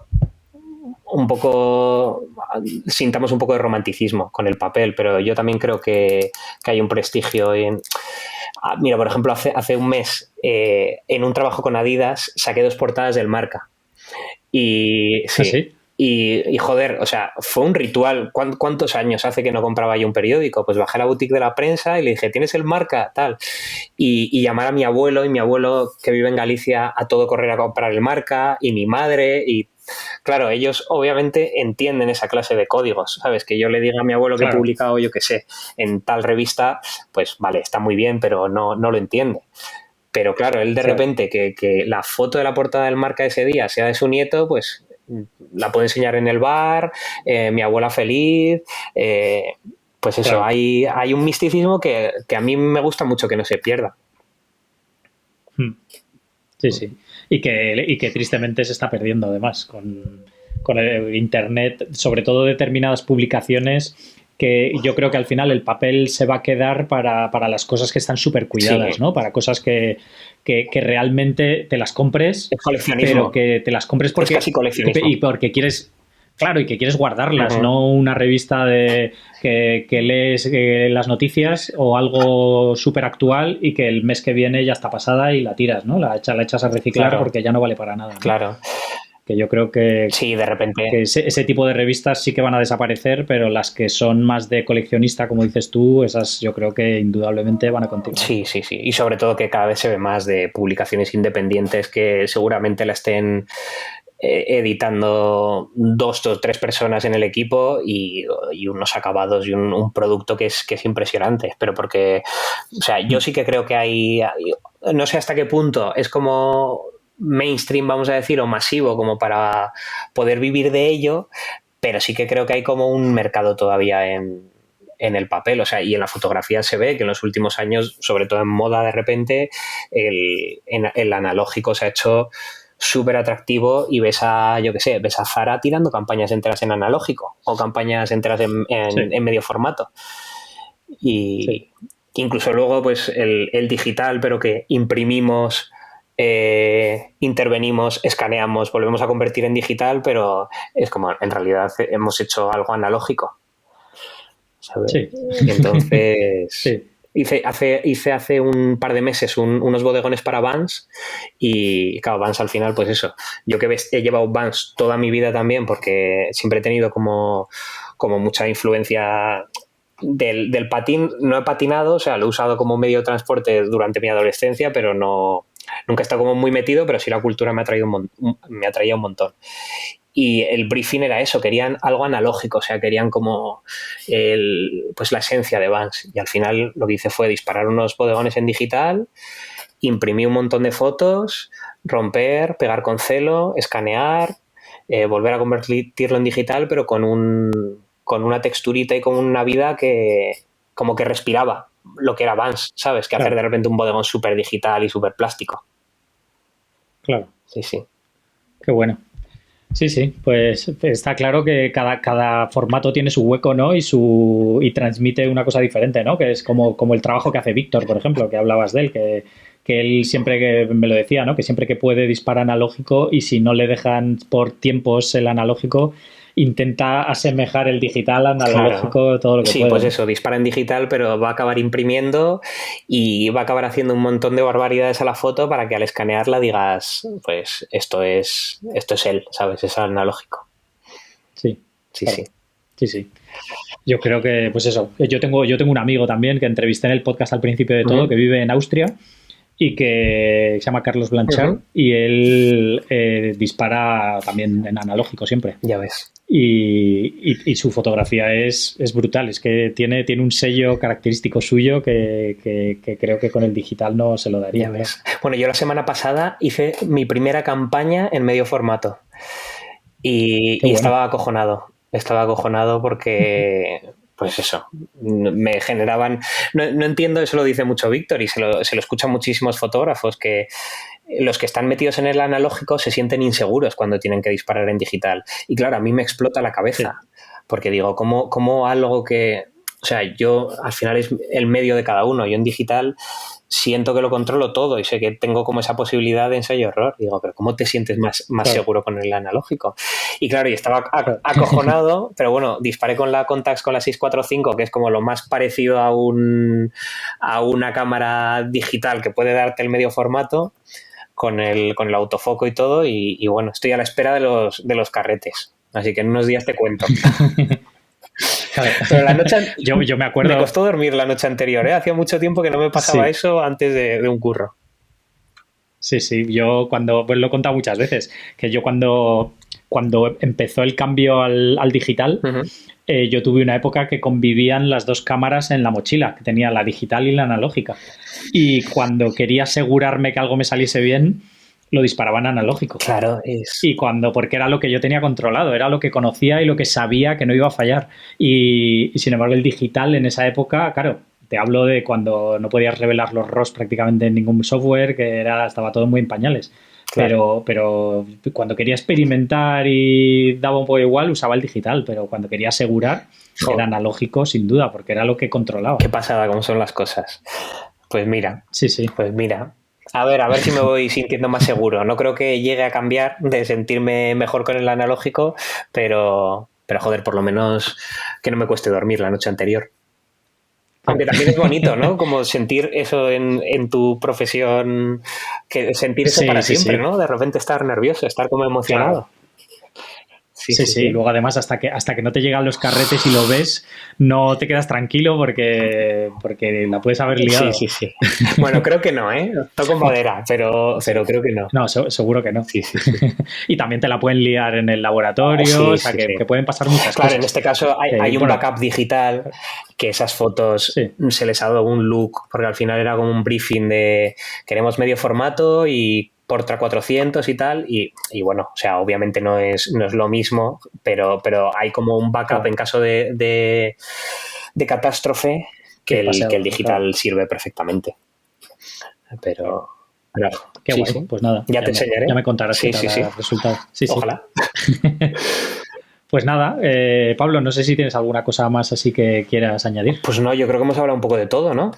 un poco, sintamos un poco de romanticismo con el papel, pero yo también creo que hay un prestigio en... Mira, por ejemplo, hace un mes en un trabajo con Adidas saqué 2 portadas del Marca y ¿Sí? Y joder, o sea, fue un ritual. ¿Cuántos años hace que no compraba yo un periódico? Pues bajé a la boutique de la prensa y le dije, ¿tienes el Marca? Tal. Y llamar a mi abuelo, y mi abuelo que vive en Galicia, a todo correr a comprar el Marca, y mi madre, y claro, ellos obviamente entienden esa clase de códigos, ¿sabes? Que yo le diga a mi abuelo que he publicado, yo qué sé, en tal revista, pues vale, está muy bien, pero no lo entiende. Pero claro, él de repente que la foto de la portada del Marca ese día sea de su nieto, pues la puedo enseñar en el bar, mi abuela feliz, pues eso, hay un misticismo que a mí me gusta mucho que no se pierda. Sí. Y que tristemente se está perdiendo además con el internet, sobre todo determinadas publicaciones que yo creo que al final el papel se va a quedar para las cosas que están súper cuidadas, ¿no? Para cosas que realmente te las compres, es coleccionismo. Pero que te las compres porque, es casi coleccionismo. Y porque quieres... Claro, y que quieres guardarlas, no una revista que lees las noticias o algo súper actual y que el mes que viene ya está pasada y la tiras, ¿no? La echas a reciclar porque ya no vale para nada, ¿no? Claro. Que yo creo que, de repente que ese tipo de revistas sí que van a desaparecer, pero las que son más de coleccionista, como dices tú, esas yo creo que indudablemente van a continuar. Sí. Y sobre todo que cada vez se ve más de publicaciones independientes que seguramente la estén editando 2 o 3 personas en el equipo y unos acabados y un producto que es impresionante. Pero porque, o sea, yo sí que creo que hay, no sé hasta qué punto es como mainstream, vamos a decir, o masivo como para poder vivir de ello, pero sí que creo que hay como un mercado todavía en el papel, o sea, y en la fotografía se ve que en los últimos años, sobre todo en moda, de repente, el analógico se ha hecho súper atractivo y ves a Zara tirando campañas enteras en analógico o campañas enteras en medio formato. Y incluso luego, pues, el digital, pero que imprimimos, intervenimos, escaneamos, volvemos a convertir en digital, pero es como, en realidad, hemos hecho algo analógico, ¿sabes? Sí. Entonces, hice hace un par de meses unos bodegones para Vans y, claro, Vans al final, pues eso. Yo que he llevado Vans toda mi vida también porque siempre he tenido como mucha influencia del patín. No he patinado, o sea, lo he usado como medio de transporte durante mi adolescencia, pero nunca he estado como muy metido, pero sí la cultura me atraía un montón. Y el briefing era eso, querían algo analógico, o sea, querían como pues la esencia de Vans. Y al final lo que hice fue disparar unos bodegones en digital, imprimí un montón de fotos, romper, pegar con celo, escanear, volver a convertirlo en digital, pero con una texturita y con una vida que como que respiraba lo que era Vans, ¿sabes? Que hacer de repente un bodegón súper digital y súper plástico. Claro. Sí. Qué bueno. Sí, pues está claro que cada formato tiene su hueco, ¿no? Y transmite una cosa diferente, ¿no? Que es como el trabajo que hace Víctor, por ejemplo, que hablabas de él, que él siempre que me lo decía, ¿no? Que siempre que puede dispara analógico y si no le dejan por tiempos el analógico, intenta asemejar el digital al analógico, claro, todo lo que puede. Sí, pues eso, dispara en digital, pero va a acabar imprimiendo y va a acabar haciendo un montón de barbaridades a la foto para que al escanearla digas, pues esto es él, ¿sabes? Es analógico. Sí. Claro. Sí. Yo creo que, pues eso, yo tengo un amigo también que entrevisté en el podcast al principio de todo, que vive en Austria y que se llama Carlos Blanchard y él dispara también en analógico siempre. Ya ves. Y su fotografía es brutal, es que tiene un sello característico suyo que creo que con el digital no se lo daría. Ya ves. Bueno, yo la semana pasada hice mi primera campaña en medio formato y estaba acojonado porque pues eso, me generaban... No entiendo, eso lo dice mucho Víctor y se lo escuchan muchísimos fotógrafos, que los que están metidos en el analógico se sienten inseguros cuando tienen que disparar en digital. Y claro, a mí me explota la cabeza, porque digo, ¿cómo algo que... O sea, yo al final es el medio de cada uno. Yo en digital siento que lo controlo todo y sé que tengo como esa posibilidad de ensayo-error. Digo, pero ¿cómo te sientes más seguro con el analógico? Y claro, y estaba acojonado, pero bueno, disparé con la Contax con la 645, que es como lo más parecido a una cámara digital que puede darte el medio formato, con el autofoco y todo, y bueno, estoy a la espera de los carretes. Así que en unos días te cuento. Pero la noche yo me acuerdo, me costó dormir la noche anterior, ¿eh? Hacía mucho tiempo que no me pasaba eso antes de un curro. Sí, yo pues lo he contado muchas veces, que yo cuando empezó el cambio al digital, yo tuve una época que convivían las dos cámaras en la mochila, que tenía la digital y la analógica, y cuando quería asegurarme que algo me saliese bien, lo disparaba en analógico. Claro, porque era lo que yo tenía controlado, era lo que conocía y lo que sabía que no iba a fallar. Y sin embargo, el digital en esa época, claro, te hablo de cuando no podías revelar los RAWs prácticamente en ningún software, que estaba todo muy en pañales. Claro. Pero cuando quería experimentar y daba un poco igual, usaba el digital, pero cuando quería asegurar, era analógico sin duda, porque era lo que controlaba. Qué pasada, cómo son las cosas. Pues mira. Sí. Pues mira. A ver si me voy sintiendo más seguro. No creo que llegue a cambiar de sentirme mejor con el analógico, pero joder, por lo menos que no me cueste dormir la noche anterior. Aunque también es bonito, ¿no? Como sentir eso en tu profesión, sentir eso para siempre, ¿no? De repente estar nervioso, estar como emocionado. Sí. Luego además hasta que no te llegan los carretes y lo ves, no te quedas tranquilo porque la puedes haber liado. Sí. Bueno, creo que no, ¿eh? Toco madera, pero creo que no. No, seguro que no. Sí. Y también te la pueden liar en el laboratorio, o sea que pueden pasar muchas cosas. Claro, en este caso hay un backup digital, que esas fotos se les ha dado un look, porque al final era como un briefing de queremos medio formato y Portra 400 y tal, y bueno, o sea, obviamente no es lo mismo, pero hay como un backup en caso de catástrofe que el digital sirve perfecamente. Pero qué guay. Sí. Pues nada, ya te enseñaré. Ya me contarás qué tal el resultado. Sí. Ojalá. Pues nada, Pablo, no sé si tienes alguna cosa más así que quieras añadir. Pues no, yo creo que hemos hablado un poco de todo, ¿no?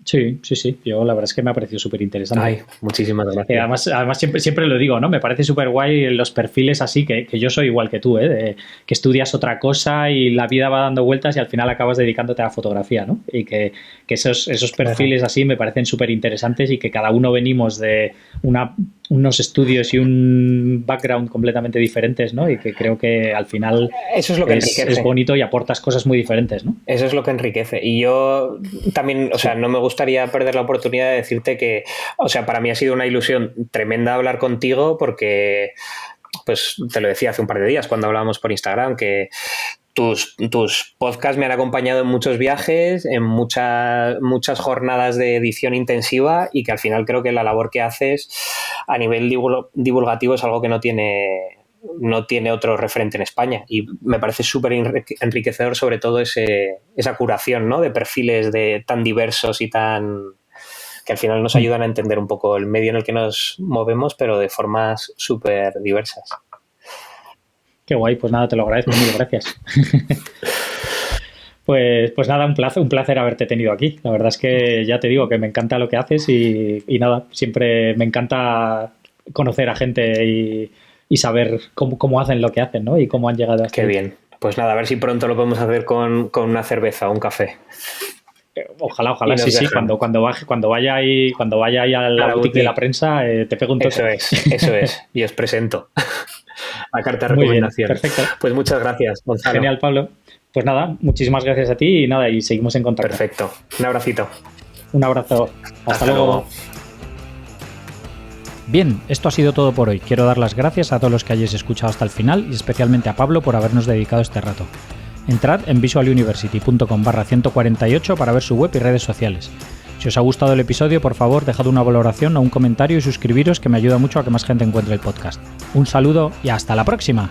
Sí. Yo la verdad es que me ha parecido súper interesante. Ay, muchísimas gracias. Además siempre lo digo, ¿no? Me parece súper guay los perfiles así, que yo soy igual que tú, que estudias otra cosa y la vida va dando vueltas y al final acabas dedicándote a la fotografía, ¿no? Y que esos perfiles así me parecen súper interesantes y que cada uno venimos de unos estudios y un background completamente diferentes, ¿no? Y que creo que al final eso es lo que enriquece. Es bonito y aportas cosas muy diferentes, ¿no? Eso es lo que enriquece. Y yo también, o sea, no me gustaría perder la oportunidad de decirte que, o sea, para mí ha sido una ilusión tremenda hablar contigo porque, pues, te lo decía hace un par de días cuando hablábamos por Instagram, que tus podcasts me han acompañado en muchos viajes, en muchas jornadas de edición intensiva y que al final creo que la labor que haces a nivel divulgativo es algo que no tiene otro referente en España y me parece súper enriquecedor sobre todo esa curación, ¿no? De perfiles tan diversos y que al final nos ayudan a entender un poco el medio en el que nos movemos, pero de formas súper diversas. Qué guay, pues nada, te lo agradezco, muchas gracias. Pues nada, un placer haberte tenido aquí. La verdad es que ya te digo que me encanta lo que haces y nada, siempre me encanta conocer a gente y saber cómo hacen lo que hacen, ¿no? Y cómo han llegado hasta Qué bien. Pues nada, a ver si pronto lo podemos hacer con una cerveza o un café. Ojalá, sí, cuando vaya ahí a la boutique de la prensa, te pego un toque. Eso es, y os presento la carta de recomendación. Perfecto. Pues muchas gracias, Gonzalo. Genial, Pablo. Pues nada, muchísimas gracias a ti y nada, y seguimos en contacto. Perfecto, un abracito. Un abrazo, hasta luego. Bien, esto ha sido todo por hoy. Quiero dar las gracias a todos los que hayáis escuchado hasta el final y especialmente a Pablo por habernos dedicado este rato. Entrad en visualuniversity.com/148 para ver su web y redes sociales. Si os ha gustado el episodio, por favor, dejad una valoración o un comentario y suscribiros, que me ayuda mucho a que más gente encuentre el podcast. Un saludo y hasta la próxima.